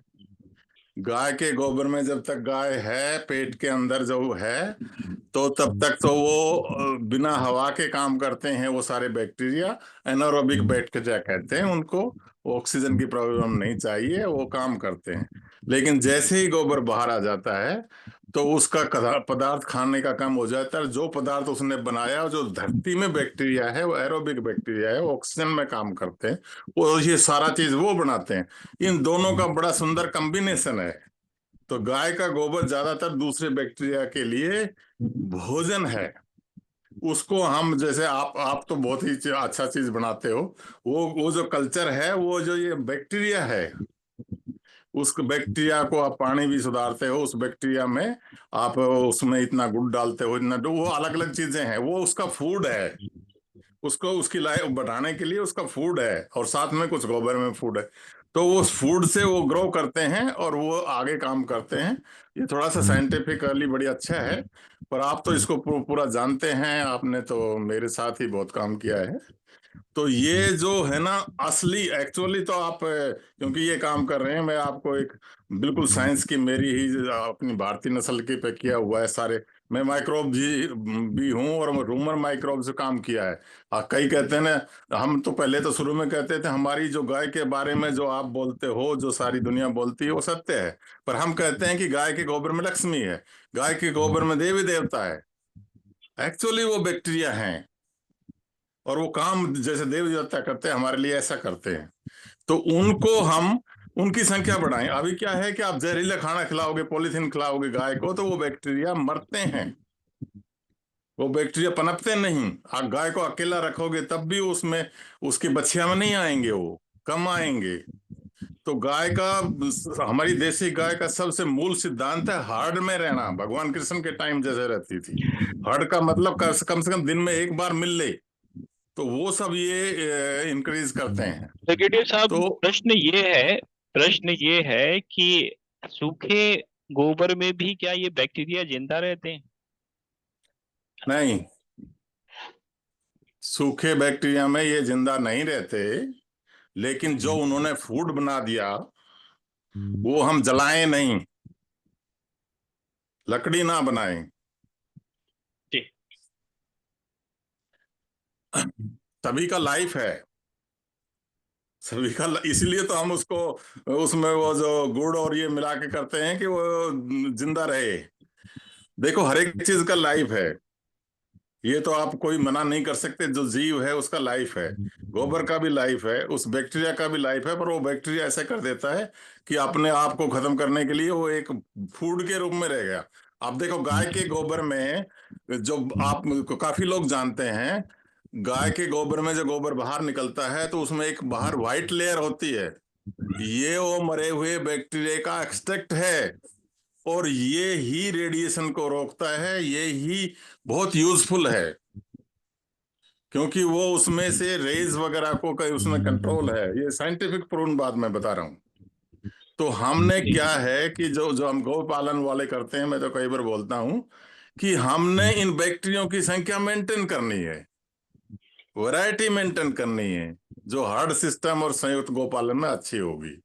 गाय के गोबर में जब तक गाय है पेट के अंदर जो है, तो तब तक तो वो बिना हवा के काम करते हैं, वो सारे बैक्टीरिया। एनारोबिक बैक्टीरिया कहते हैं उनको, ऑक्सीजन की प्रॉब्लम नहीं चाहिए, वो काम करते हैं। लेकिन जैसे ही गोबर बाहर आ जाता है तो उसका पदार्थ खाने का कम हो जाता है। जो पदार्थ उसने बनाया, जो धरती में बैक्टीरिया है, वो एरोबिक बैक्टीरिया है, वो ऑक्सीजन में काम करते हैं, वो ये सारा चीज वो बनाते हैं। इन दोनों का बड़ा सुंदर कॉम्बिनेशन है। तो गाय का गोबर ज्यादातर दूसरे बैक्टीरिया के लिए भोजन है। उसको हम, जैसे आप तो बहुत ही अच्छा चीज बनाते हो, वो जो कल्चर है, वो जो ये बैक्टीरिया है, उस बैक्टीरिया को आप पानी भी सुधारते हो, उस बैक्टीरिया में आप उसमें इतना गुड़ डालते हो, इतना, वो अलग अलग चीजें हैं, वो उसका फूड है। उसको उसकी लाइफ बढ़ाने के लिए उसका फूड है, और साथ में कुछ गोबर में फूड है। तो उस फूड से वो ग्रो करते हैं और वो आगे काम करते हैं। ये थोड़ा सा साइंटिफिकली बड़ी अच्छा है, पर आप तो इसको पूरा जानते हैं, आपने तो मेरे साथ ही बहुत काम किया है। तो ये जो है ना असली, एक्चुअली तो आप क्योंकि ये काम कर रहे हैं, मैं आपको एक बिल्कुल साइंस की, मेरी ही अपनी भारतीय नस्ल की पे किया हुआ है सारे। मैं माइक्रोब भी हूँ और रूमर माइक्रोब से काम किया है। कई कहते हैं ना, हम तो पहले तो शुरू में कहते थे हमारी जो गाय के बारे में जो आप बोलते हो, जो सारी दुनिया बोलती है, वो सत्य है। पर हम कहते हैं कि गाय के गोबर में लक्ष्मी है, गाय के गोबर में देवी देवता है। एक्चुअली वो बैक्टीरिया हैं, और वो काम जैसे देव देवता करते हैं हमारे लिए, ऐसा करते हैं। तो उनको हम, उनकी संख्या बढ़ाएं। अभी क्या है कि आप जहरीला खाना खिलाओगे, पॉलीथीन खिलाओगे गाय को, तो वो बैक्टीरिया मरते हैं, वो बैक्टीरिया पनपते नहीं। आप गाय को अकेला रखोगे तब भी उसमें, उसकी बछिया में नहीं आएंगे, वो कम आएंगे। तो गाय का, हमारी देसी गाय का सबसे मूल सिद्धांत है हर्ड में रहना। भगवान कृष्ण के टाइम जैसे रहती थी, हर्ड का मतलब कम से कम दिन में एक बार मिल ले, तो वो सब ये इंक्रीज करते हैं। सेक्रेटरी साहब, तो प्रश्न ये है कि सूखे गोबर में भी क्या ये बैक्टीरिया जिंदा रहते हैं? नहीं, सूखे बैक्टीरिया में ये जिंदा नहीं रहते, लेकिन जो उन्होंने फूड बना दिया वो हम जलाएं नहीं, लकड़ी ना बनाएं। सभी का लाइफ है, सभी का, इसलिए तो हम उसको, उसमें वो जो गुड़ और ये मिला के करते हैं कि वो जिंदा रहे। देखो, हर एक चीज का लाइफ है, ये तो आप कोई मना नहीं कर सकते। जो जीव है उसका लाइफ है, गोबर का भी लाइफ है, उस बैक्टीरिया का भी लाइफ है, पर वो बैक्टीरिया ऐसा कर देता है कि अपने आप को खत्म करने के लिए वो एक फूड के रूप में रह गया। आप देखो, गाय के गोबर में, जो आप काफी लोग जानते हैं, गाय के गोबर में जो गोबर बाहर निकलता है तो उसमें एक बाहर व्हाइट लेयर होती है, ये वो मरे हुए बैक्टीरिया का एक्सट्रैक्ट है और ये ही रेडिएशन को रोकता है, ये ही बहुत यूजफुल है क्योंकि वो उसमें से रेज वगैरह को कहीं उसमें कंट्रोल है। ये साइंटिफिक प्रूवन बात मैं बता रहा हूँ। तो हमने क्या है कि जो जो हम गौ पालन वाले करते हैं, मैं तो कई बार बोलता हूं कि हमने इन बैक्टीरियों की संख्या मेंटेन करनी है, वैरायटी मेंटेन करनी है, जो हर्ड सिस्टम और संयुक्त गोपालन में अच्छी होगी।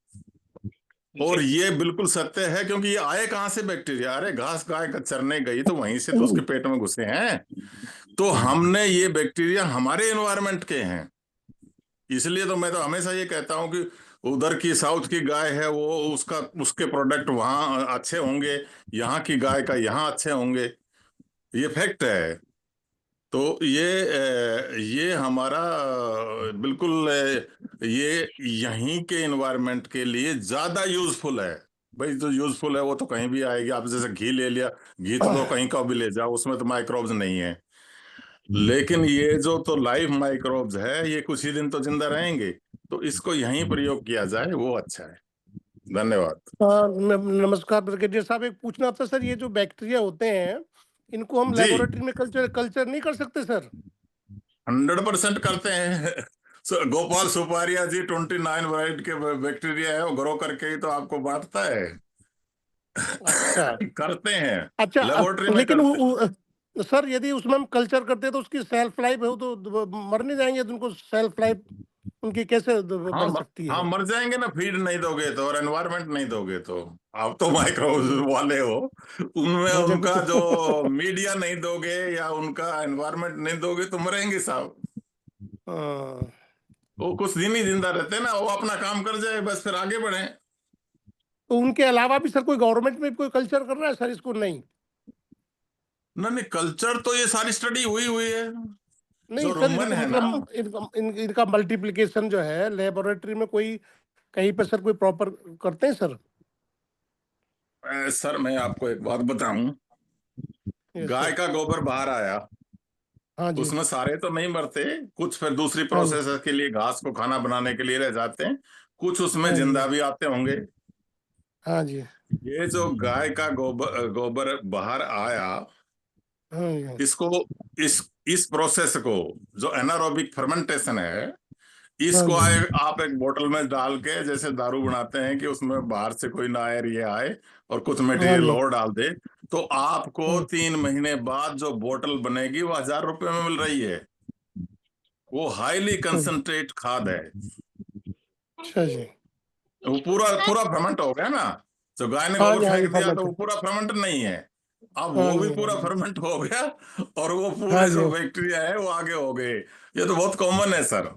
और ये बिल्कुल सत्य है क्योंकि ये आए कहां से बैक्टीरिया? अरे घास गाय चरने गई तो वहीं से तो उसके पेट में घुसे हैं। तो हमने ये बैक्टीरिया हमारे एनवायरनमेंट के हैं, इसलिए तो मैं तो हमेशा ये कहता हूं कि उधर की साउथ की गाय है वो उसके प्रोडक्ट वहां अच्छे होंगे, यहाँ की गाय का यहाँ अच्छे होंगे, ये फैक्ट है। तो ये हमारा बिल्कुल ये यहीं के एनवायरनमेंट के लिए ज्यादा यूजफुल है। भाई जो यूजफुल है वो तो कहीं भी आएगी। आप जैसे घी ले लिया, घी तो कहीं का भी ले जाओ, उसमें तो माइक्रोब्स नहीं है। लेकिन ये जो तो लाइव माइक्रोब्स है, ये कुछ ही दिन तो जिंदा रहेंगे, तो इसको यहीं प्रयोग किया जाए वो अच्छा है। धन्यवाद। नमस्कार ब्रिगेडियर साहब, एक पूछना था सर, ये जो बैक्टीरिया होते हैं इनको हम जी लेबोरेटरी में कल्चर नहीं कर सकते सर? 100% करते हैं। गोपाल सुपारिया जी 29 वैरायटी के बैक्टीरिया है, वो ग्रो करके ही तो आपको बांटता है। अच्छा करते हैं, अच्छा। लेबोरेटरी में लेकिन करते। सर यदि उसमें हम कल्चर करते हैं तो उसकी सेल्फ लाइफ हो तो मर नहीं जाएंगे? तो उनको सेल्फ लाइफ उनकी कैसे बढ़ सकती हाँ है? मर जाएंगे ना, फीड नहीं दोगे तो और एनवायरनमेंट नहीं दोगे तो। आप तो माइक्रो वाले हो, उनमें मुझे भी उनका तो जो मीडिया नहीं दोगे या उनका एनवायरनमेंट नहीं दोगे तो मरेंगे साहब। हाँ। वो कुछ दिन ही जिंदा रहते हैं ना, वो अपना काम कर जाए बस, फिर आगे बढ़े। तो उनके अलावा भी सर कोई गवर्नमेंट में कोई कल्चर कर रहा है सर इसको? नहीं नहीं, कल्चर तो ये सारी स्टडी हुई हुई है। नहीं जो सर, रोमन इनको है ना, मतलब इनका मल्टीप्लिकेशन जो है लेबोरेटरी में कोई कहीं पे सर कोई प्रॉपर करते हैं सर? सर मैं आपको एक बात बताऊं, यस गाय सर। का गोबर बाहर आया, हाँ जी। उसमें सारे तो नहीं मरते, कुछ फिर दूसरी हाँ जी। प्रोसेस के लिए घास को खाना बनाने के लिए रह जाते हैं, कुछ उसमें हाँ जी। जिंदा भी आते होंगे। हाँ जी। ये जो गाय का गोबर गोबर बाहर आया, हाँ जी। इसको इस प्रोसेस को, जो एनारोबिक फर्मेंटेशन है, हाँ इसको जी। आप एक बोतल में डाल के, जैसे दारू बनाते हैं कि उसमें बाहर से कोई ना आए, ये आए और कुछ हाँ मटेरियल जी। और डाल दे, तो आपको हाँ। 3 महीने बाद जो बोतल बनेगी वो 1000 रुपए में मिल रही है। वो हाईली कंसंट्रेट खाद है। अच्छा जी। वो पूरा पूरा फर्मेंट हो गया ना, जो गाय ने हाँ गोबर जी। हाँ जी फेंक दिया तो फॉर्मेट। वो पूरा फर्मेंट नहीं है। अब हाँ वो भी जी। हाँ पूरा जी। फर्मेंट हो गया और वो हाँ पूरे जी जो बैक्टीरिया है वो आगे हो गए। ये तो बहुत कॉमन है सर,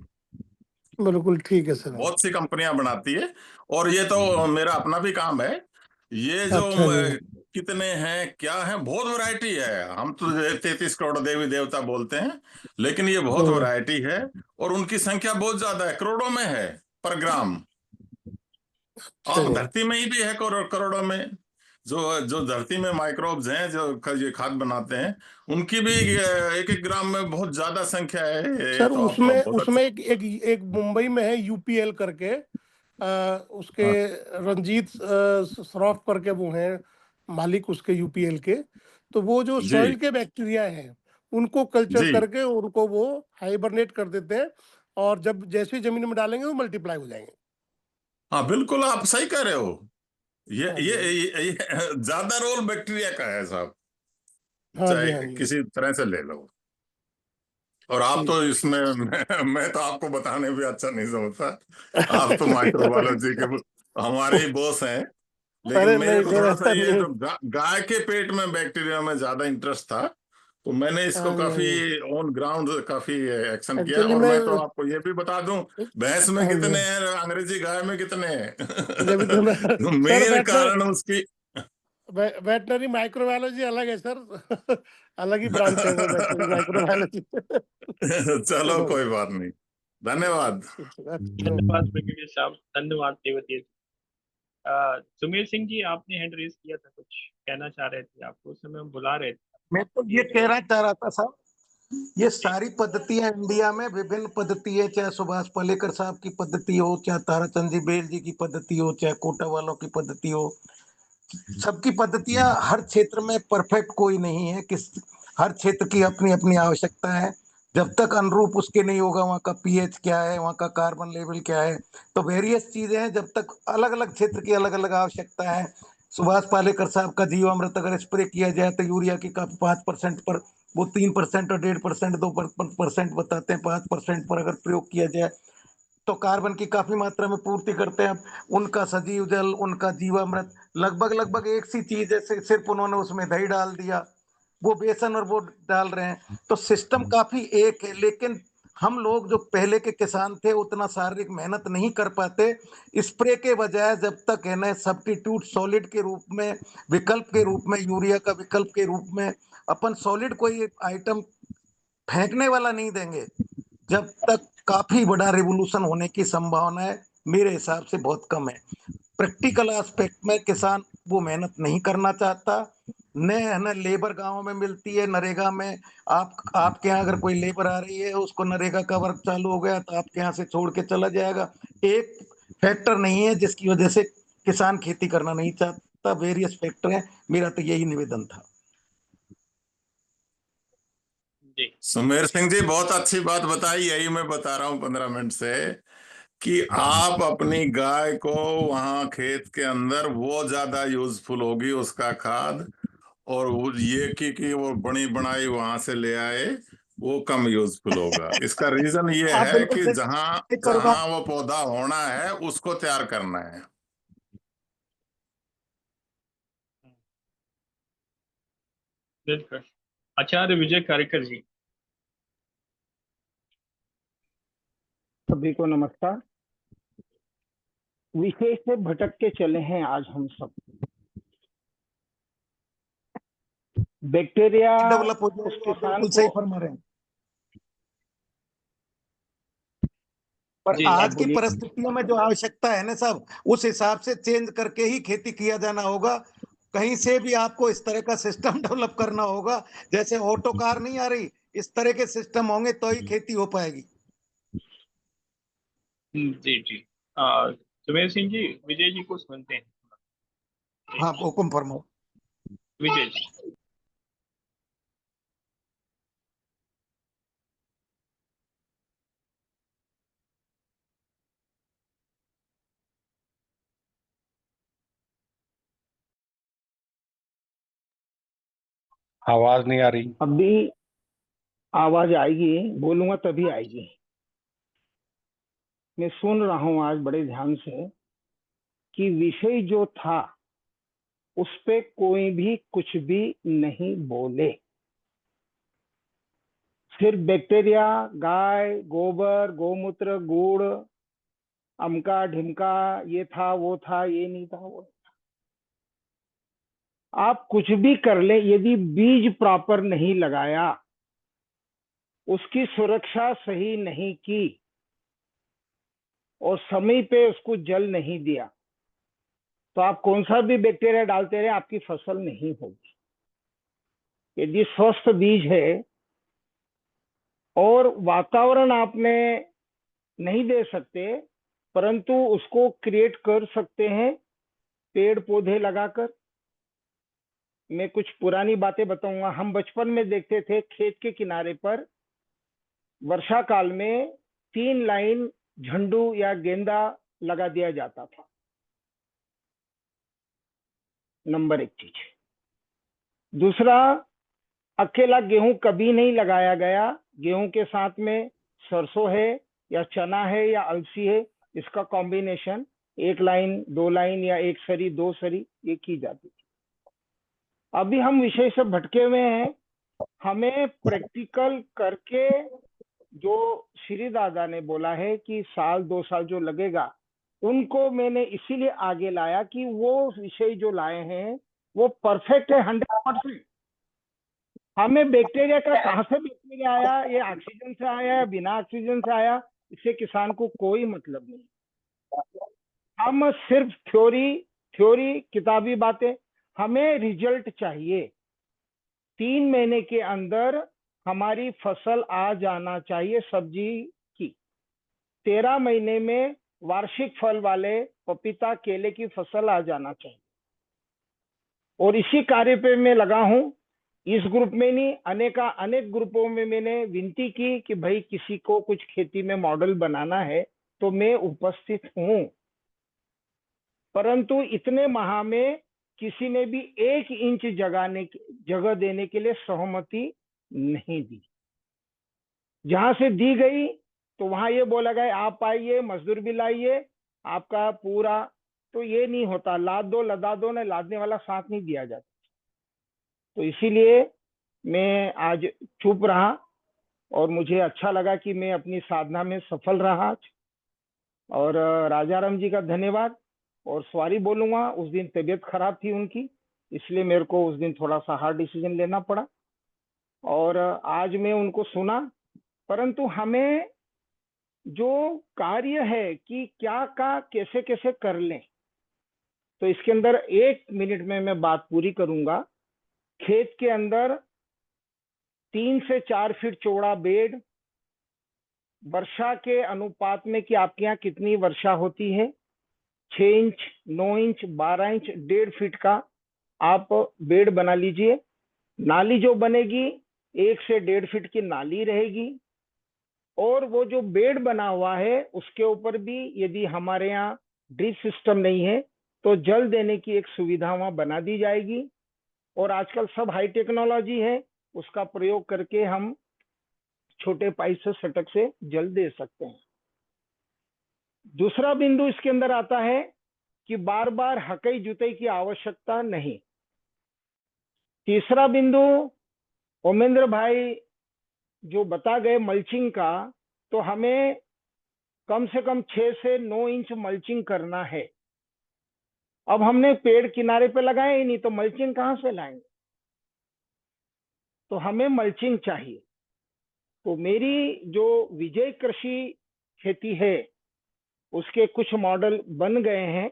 बिल्कुल ठीक है सर। बहुत सी कंपनियां बनाती है। और ये तो मेरा अपना भी काम है। ये जो अच्छा जी। कितने हैं क्या है, बहुत वैरायटी है। हम तो 33 करोड़ देवी देवता बोलते हैं, लेकिन ये बहुत हम्म। वैरायटी है और उनकी संख्या बहुत ज्यादा है, करोड़ों में है पर ग्राम। अच्छा आप जी। धरती में ही भी है करोड़ों में। जो जो धरती में माइक्रोब्स हैं जो ये खाद बनाते हैं, उनकी भी एक एक ग्राम में बहुत ज्यादा संख्या है। ये सर तो आप उसमें बहुत उसमें अच्छा। एक मुंबई में है यूपीएल करके, उसके हाँ, रंजीत श्रॉफ करके वो हैं मालिक उसके यूपीएल के। तो वो जो जी सॉइल के बैक्टीरिया हैं उनको कल्चर जी करके उनको वो हाइबरनेट कर देते हैं, और जब जैसे ही जमीन में डालेंगे वो मल्टीप्लाई हो जाएंगे। हाँ, बिल्कुल आप सही कह रहे हो। हाँ जी। ये ज्यादा रोल बैक्टीरिया का है साहब, हाँ जी। हाँ चाहे जी। किसी तरह से ले लो। और आप ठीक। तो इसमें मैं तो आपको बताने भी अच्छा नहीं समझता। आप तो माइक्रोबायोलॉजी के हमारे ही बॉस हैं। लेकिन अरे मेरे नहीं को सर, थोड़ा सा ऐसा ये नहीं। जो गाय के पेट में बैक्टीरिया में ज्यादा इंटरेस्ट था, तो मैंने इसको हाँ जी। हाँ काफी जी। ऑन ग्राउंड काफी एक्शन किया। एक्चुअली और मैं, मैं तो आपको ये भी बता दूं, भैंस में हाँ जी, कितने हैं, अंग्रेजी गाय में कितने जब तो मैं हैं। सर मेन कारण उसकी वेटनरी माइक्रोबायोलॉजी अलग है सर। अलग ही ब्रांच है वो वेटनरी माइक्रोबायोलॉजी। चलो कोई बात नहीं, धन्यवाद। धन्यवाद ब्रिगेडियर साहब, धन्यवाद देवती। सुमेर सिंह जी, आपने हैंड रेज किया था, कुछ कहना चाह रहे थे, आपको उस समय हम बुला रहे थे। मैं तो ये कहना चाह रहा था साहब ये सारी पद्धतियां इंडिया में विभिन्न पद्धति है, चाहे सुभाष पालेकर साहब की पद्धति हो, चाहे ताराचंद जी बेल जी की पद्धति हो, चाहे कोटा वालों की पद्धति हो। सबकी पद्धतियां हर क्षेत्र में परफेक्ट कोई नहीं है, किस हर क्षेत्र की अपनी अपनी आवश्यकता है। जब तक अनुरूप उसके नहीं होगा, वहाँ का पीएच क्या है, वहाँ का कार्बन लेवल क्या है, तो वेरियस चीजें हैं। जब तक अलग अलग क्षेत्र की अलग अलग आवश्यकता है। सुभाष पालेकर साहब का जीवामृत अगर स्प्रे किया जाए तो यूरिया की 5% पर वो 3% और 1.5% 2% बताते हैं, 5% पर अगर प्रयोग किया जाए तो कार्बन की काफी मात्रा में पूर्ति करते हैं। उनका सजीव जल, उनका जीवामृत लगभग लगभग एक सी चीज है, सिर्फ उन्होंने उसमें दही डाल दिया, वो बेसन और वो डाल रहे हैं। तो सिस्टम काफी एक है, लेकिन हम लोग जो पहले के किसान थे उतना शारीरिक मेहनत नहीं कर पाते। स्प्रे के बजाय जब तक है ना सब्स्टिट्यूट सॉलिड के रूप में, विकल्प के रूप में, यूरिया का विकल्प के रूप में अपन सॉलिड कोई आइटम फेंकने वाला नहीं देंगे, जब तक काफी बड़ा रिवोल्यूशन होने की संभावना है मेरे हिसाब से बहुत कम है। प्रैक्टिकल एस्पेक्ट में किसान वो मेहनत नहीं करना चाहता। न है ना लेबर गांव में मिलती है, नरेगा में आपके यहाँ अगर कोई लेबर आ रही है, उसको नरेगा का वर्क चालू हो गया तो आपके यहाँ से छोड़ के चला जाएगा। एक फैक्टर नहीं है जिसकी वजह से किसान खेती करना नहीं चाहता, वेरियस फैक्टर है। मेरा तो यही निवेदन था। सुमेर सिंह जी बहुत अच्छी बात बताई, यही मैं बता रहा हूँ 15 मिनट से कि आप अपनी गाय को वहां खेत के अंदर वो ज्यादा यूजफुल होगी उसका खाद, और वो ये कि वो बनी बनाई वहां से ले आए वो कम यूजफुल होगा। इसका रीजन ये आप है बिल्कुल कि सही जहां करूंगा। जहां वो पौधा होना है उसको तैयार करना है। बिल्कुल। आचार्य विजय कारेकर जी। सभी को नमस्कार। विषय से भटक के चले हैं आज हम सब। बैक्टीरिया डेवलप हो उस जाएगा, आप किसान बिल्कुल सही को। फरमा रहे हैं। पर जी आज की बोलिए। परिस्थितियों में जो आवश्यकता है ना साहब, उस हिसाब से चेंज करके ही खेती किया जाना होगा। कहीं से भी आपको इस तरह का सिस्टम डेवलप करना होगा, जैसे ऑटो कार नहीं आ रही, इस तरह के सिस्टम होंगे तो ही खेती हो पाएगी। जी जी। सुमेर सिंह जी, विजय जी को सुनते हैं। हाँ, हुक्म फरमाओ। विजय जी। आवाज नहीं आ रही। अभी आवाज आएगी, बोलूंगा तभी आएगी। मैं सुन रहा हूं आज बड़े ध्यान से कि विषय जो था उस पे कोई भी कुछ भी नहीं बोले। सिर्फ बैक्टीरिया, गाय, गोबर, गोमूत्र, गुड़, अमका ढिमका, ये था वो था, ये नहीं था वो। आप कुछ भी कर ले, यदि बीज प्रॉपर नहीं लगाया, उसकी सुरक्षा सही नहीं की और समय पे उसको जल नहीं दिया, तो आप कौन सा भी बैक्टीरिया डालते रहे, आपकी फसल नहीं होगी। यदि स्वस्थ बीज है और वातावरण आपने नहीं दे सकते, परंतु उसको क्रिएट कर सकते हैं पेड़ पौधे लगाकर। मैं कुछ पुरानी बातें बताऊंगा। हम बचपन में देखते थे खेत के किनारे पर वर्षा काल में 3 लाइन झंडू या गेंदा लगा दिया जाता था। नंबर 1 चीज। दूसरा, अकेला गेहूं कभी नहीं लगाया गया। गेहूं के साथ में सरसों है या चना है या अलसी है, इसका कॉम्बिनेशन 1 लाइन 2 लाइन या 1 सरी 2 सरी ये की जाती थी। अभी हम विषय से भटके हुए हैं। हमें प्रैक्टिकल करके, जो श्री दादा ने बोला है कि 1-2 साल जो लगेगा, उनको मैंने इसीलिए आगे लाया कि वो विषय जो लाए हैं वो परफेक्ट है 100%। हमें बैक्टीरिया का कहां से बैक्टीरिया आया, ये ऑक्सीजन से आया या बिना ऑक्सीजन से आया, इससे किसान को कोई मतलब नहीं। हम सिर्फ थ्योरी किताबी बातें, हमें रिजल्ट चाहिए। 3 महीने के अंदर हमारी फसल आ जाना चाहिए सब्जी की। 13 महीने में वार्षिक फल वाले पपीता केले की फसल आ जाना चाहिए। और इसी कार्य पे मैं लगा हूं। इस ग्रुप में नहीं, अनेक ग्रुपों में मैंने विनती की कि भाई किसी को कुछ खेती में मॉडल बनाना है तो मैं उपस्थित हूं, परंतु इतने माह में किसी ने भी 1 इंच जगह देने के लिए सहमति नहीं दी। जहां से दी गई तो वहां ये बोला गया आप आइए, मजदूर भी लाइए, आपका पूरा। तो ये नहीं होता, लाद दो लदा दो, ना लादने वाला साथ नहीं दिया जाता। तो इसीलिए मैं आज चुप रहा और मुझे अच्छा लगा कि मैं अपनी साधना में सफल रहा आज। और राजाराम जी का धन्यवाद। और सॉरी बोलूंगा, उस दिन तबीयत खराब थी उनकी, इसलिए मेरे को उस दिन थोड़ा सा हार्ड डिसीजन लेना पड़ा। और आज मैं उनको सुना, परंतु हमें जो कार्य है कि क्या का कैसे कैसे कर लें, तो इसके अंदर 1 मिनट में मैं बात पूरी करूंगा। खेत के अंदर 3 से 4 फीट चौड़ा बेड, वर्षा के अनुपात में कि आपके यहाँ कितनी वर्षा होती है, 6 इंच, 9 इंच, 12 इंच, 1.5 फीट का आप बेड बना लीजिए। नाली जो बनेगी 1 से 1.5 फीट की नाली रहेगी। और वो जो बेड बना हुआ है उसके ऊपर भी यदि हमारे यहाँ ड्रिप सिस्टम नहीं है तो जल देने की एक सुविधा वहां बना दी जाएगी। और आजकल सब हाई टेक्नोलॉजी है, उसका प्रयोग करके हम छोटे पाइप से सटक से जल दे सकते हैं। दूसरा बिंदु इसके अंदर आता है कि बार बार हकई जुताई की आवश्यकता नहीं। तीसरा बिंदु ओमेंद्र भाई जो बता गए मल्चिंग का, तो हमें कम से कम 6 से 9 इंच मल्चिंग करना है। अब हमने पेड़ किनारे पे लगाए ही नहीं तो मल्चिंग कहां से लाएंगे, तो हमें मल्चिंग चाहिए। तो मेरी जो विजय कृषि खेती है उसके कुछ मॉडल बन गए हैं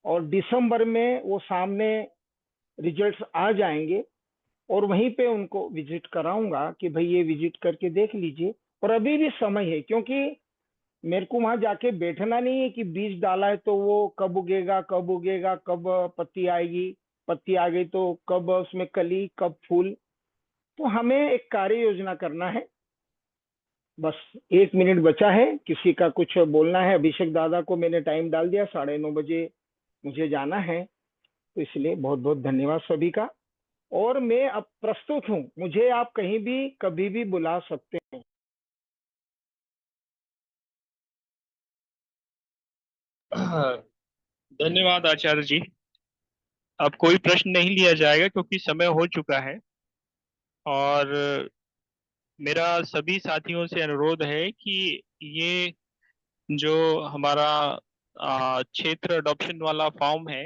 और दिसंबर में वो सामने रिजल्ट्स आ जाएंगे और वहीं पे उनको विजिट कराऊंगा कि भाई ये विजिट करके देख लीजिए। और अभी भी समय है, क्योंकि मेरे को वहां जाके बैठना नहीं है कि बीज डाला है तो वो कब उगेगा, कब पत्ती आएगी, पत्ती आ गई तो कब उसमें कली, कब फूल। तो हमें एक कार्य योजना करना है। बस 1 मिनट बचा है, किसी का कुछ बोलना है? अभिषेक दादा को मैंने टाइम डाल दिया, 9:30 बजे मुझे जाना है, तो इसलिए बहुत बहुत धन्यवाद सभी का। और मैं अब प्रस्तुत हूँ, मुझे आप कहीं भी कभी भी बुला सकते हैं। धन्यवाद आचार्य जी। अब कोई प्रश्न नहीं लिया जाएगा क्योंकि समय हो चुका है। और मेरा सभी साथियों से अनुरोध है कि ये जो हमारा क्षेत्र अडॉप्शन वाला फॉर्म है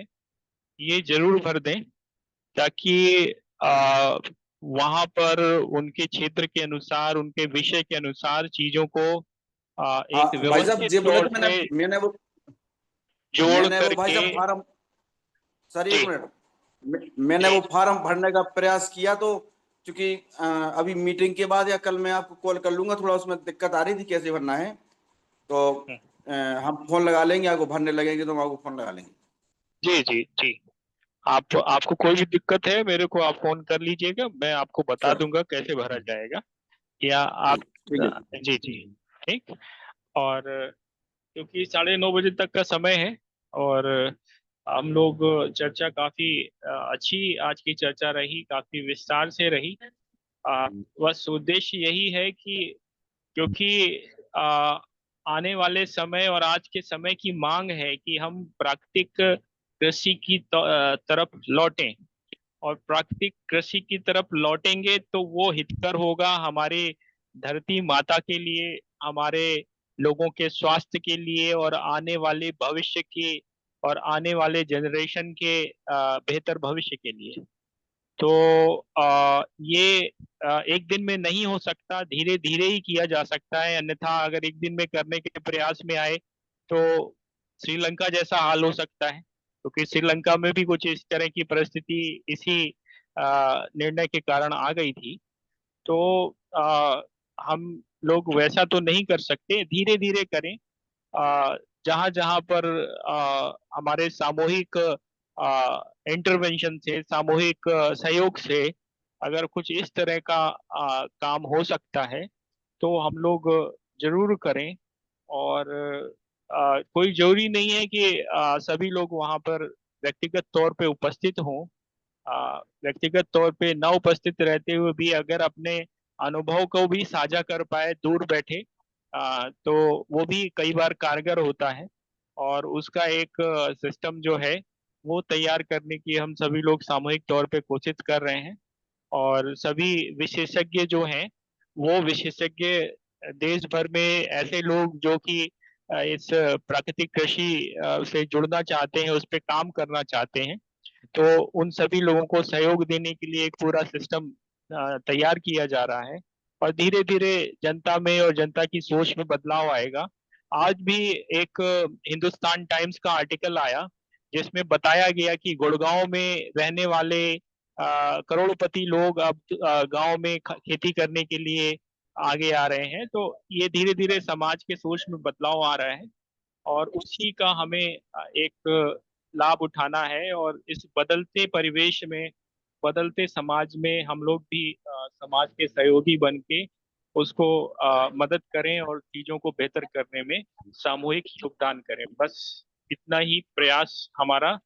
ये जरूर भर दें, ताकि वहां पर उनके क्षेत्र के अनुसार, उनके विषय के अनुसार चीजों को एक भाई साहब व्यवस्थित ये बोले तौर थे से मैंने वो जोड़ भाई करके। साहब फार्म, सर 1 मिनट, मैंने वो फार्म भरने का प्रयास किया, तो क्योंकि अभी मीटिंग के बाद या कल मैं आपको कॉल कर लूंगा, थोड़ा उसमें दिक्कत आ रही थी कैसे भरना है, तो हम फोन लगा लेंगे, आपको भरने लगेंगे तो हम आपको फोन लगा लेंगे। जी जी जी, आपको कोई भी दिक्कत है मेरे को आप फोन कर लीजिएगा, मैं आपको बता दूंगा कैसे भरा जाएगा। या आप जी जी ठीक। और क्योंकि 9:30 बजे तक का समय है और हम लोग चर्चा काफी अच्छी आज की चर्चा रही, काफी विस्तार से रही। बस उद्देश्य यही है कि क्योंकि आने वाले समय और आज के समय की मांग है कि हम प्राकृतिक कृषि की तरफ लौटें, और प्राकृतिक कृषि की तरफ लौटेंगे तो वो हितकर होगा हमारे धरती माता के लिए, हमारे लोगों के स्वास्थ्य के लिए, और आने वाले भविष्य के और आने वाले जनरेशन के बेहतर भविष्य के लिए। तो ये एक दिन में नहीं हो सकता, धीरे धीरे ही किया जा सकता है। अन्यथा अगर एक दिन में करने के प्रयास में आए तो श्रीलंका जैसा हाल हो सकता है, क्योंकि श्रीलंका में भी कुछ इस तरह की परिस्थिति इसी निर्णय के कारण आ गई थी। तो हम लोग वैसा तो नहीं कर सकते, धीरे धीरे करें। जहां जहां पर हमारे सामूहिक इंटरवेंशन से, सामूहिक सहयोग से अगर कुछ इस तरह का काम हो सकता है तो हम लोग जरूर करें। और कोई जरूरी नहीं है कि सभी लोग वहां पर व्यक्तिगत तौर पे उपस्थित हों। व्यक्तिगत तौर पे न उपस्थित रहते हुए भी अगर अपने अनुभव को भी साझा कर पाए दूर बैठे, तो वो भी कई बार कारगर होता है। और उसका एक सिस्टम जो है वो तैयार करने की हम सभी लोग सामूहिक तौर पे कोशिश कर रहे हैं। और सभी विशेषज्ञ जो हैं वो विशेषज्ञ देश भर में ऐसे लोग जो कि इस प्राकृतिक कृषि से जुड़ना चाहते हैं, उस पे काम करना चाहते हैं, तो उन सभी लोगों को सहयोग देने के लिए एक पूरा सिस्टम तैयार किया जा रहा है। और धीरे धीरे जनता में और जनता की सोच में बदलाव आएगा। आज भी एक हिंदुस्तान टाइम्स का आर्टिकल आया जिसमें बताया गया कि गुड़गांव में रहने वाले करोड़पति लोग अब गांव में खेती करने के लिए आगे आ रहे हैं। तो ये धीरे धीरे समाज के सोच में बदलाव आ रहा है और उसी का हमें एक लाभ उठाना है। और इस बदलते परिवेश में, बदलते समाज में हम लोग भी समाज के सहयोगी बन के उसको मदद करें और चीजों को बेहतर करने में सामूहिक योगदान करें। बस इतना ही प्रयास हमारा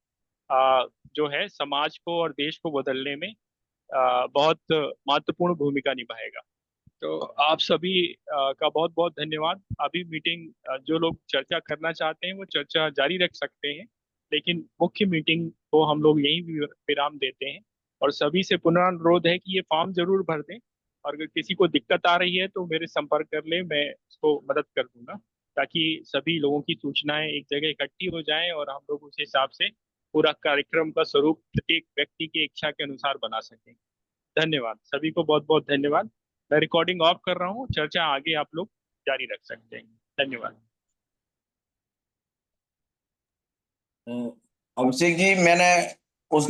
जो है समाज को और देश को बदलने में बहुत महत्वपूर्ण भूमिका निभाएगा। तो आप सभी का बहुत बहुत धन्यवाद। अभी मीटिंग जो लोग चर्चा करना चाहते हैं वो चर्चा जारी रख सकते हैं, लेकिन मुख्य मीटिंग को हम लोग यहीं विराम देते हैं। और सभी से पुनः अनुरोध है कि ये फॉर्म जरूर भर दें, और अगर किसी को दिक्कत आ रही है तो मेरे संपर्क कर ले, मैं उसको मदद कर दूंगा, ताकि सभी लोगों की सूचनाएं एक जगह इकट्ठी हो जाएं और हम लोग उस हिसाब से पूरा कार्यक्रम का स्वरूप प्रत्येक व्यक्ति की इच्छा के अनुसार बना सकें। धन्यवाद सभी को, बहुत बहुत धन्यवाद। मैं रिकॉर्डिंग ऑफ कर रहा हूँ, चर्चा आगे आप लोग जारी रख सकते हैं। धन्यवाद। अभिषेक जी, मैंने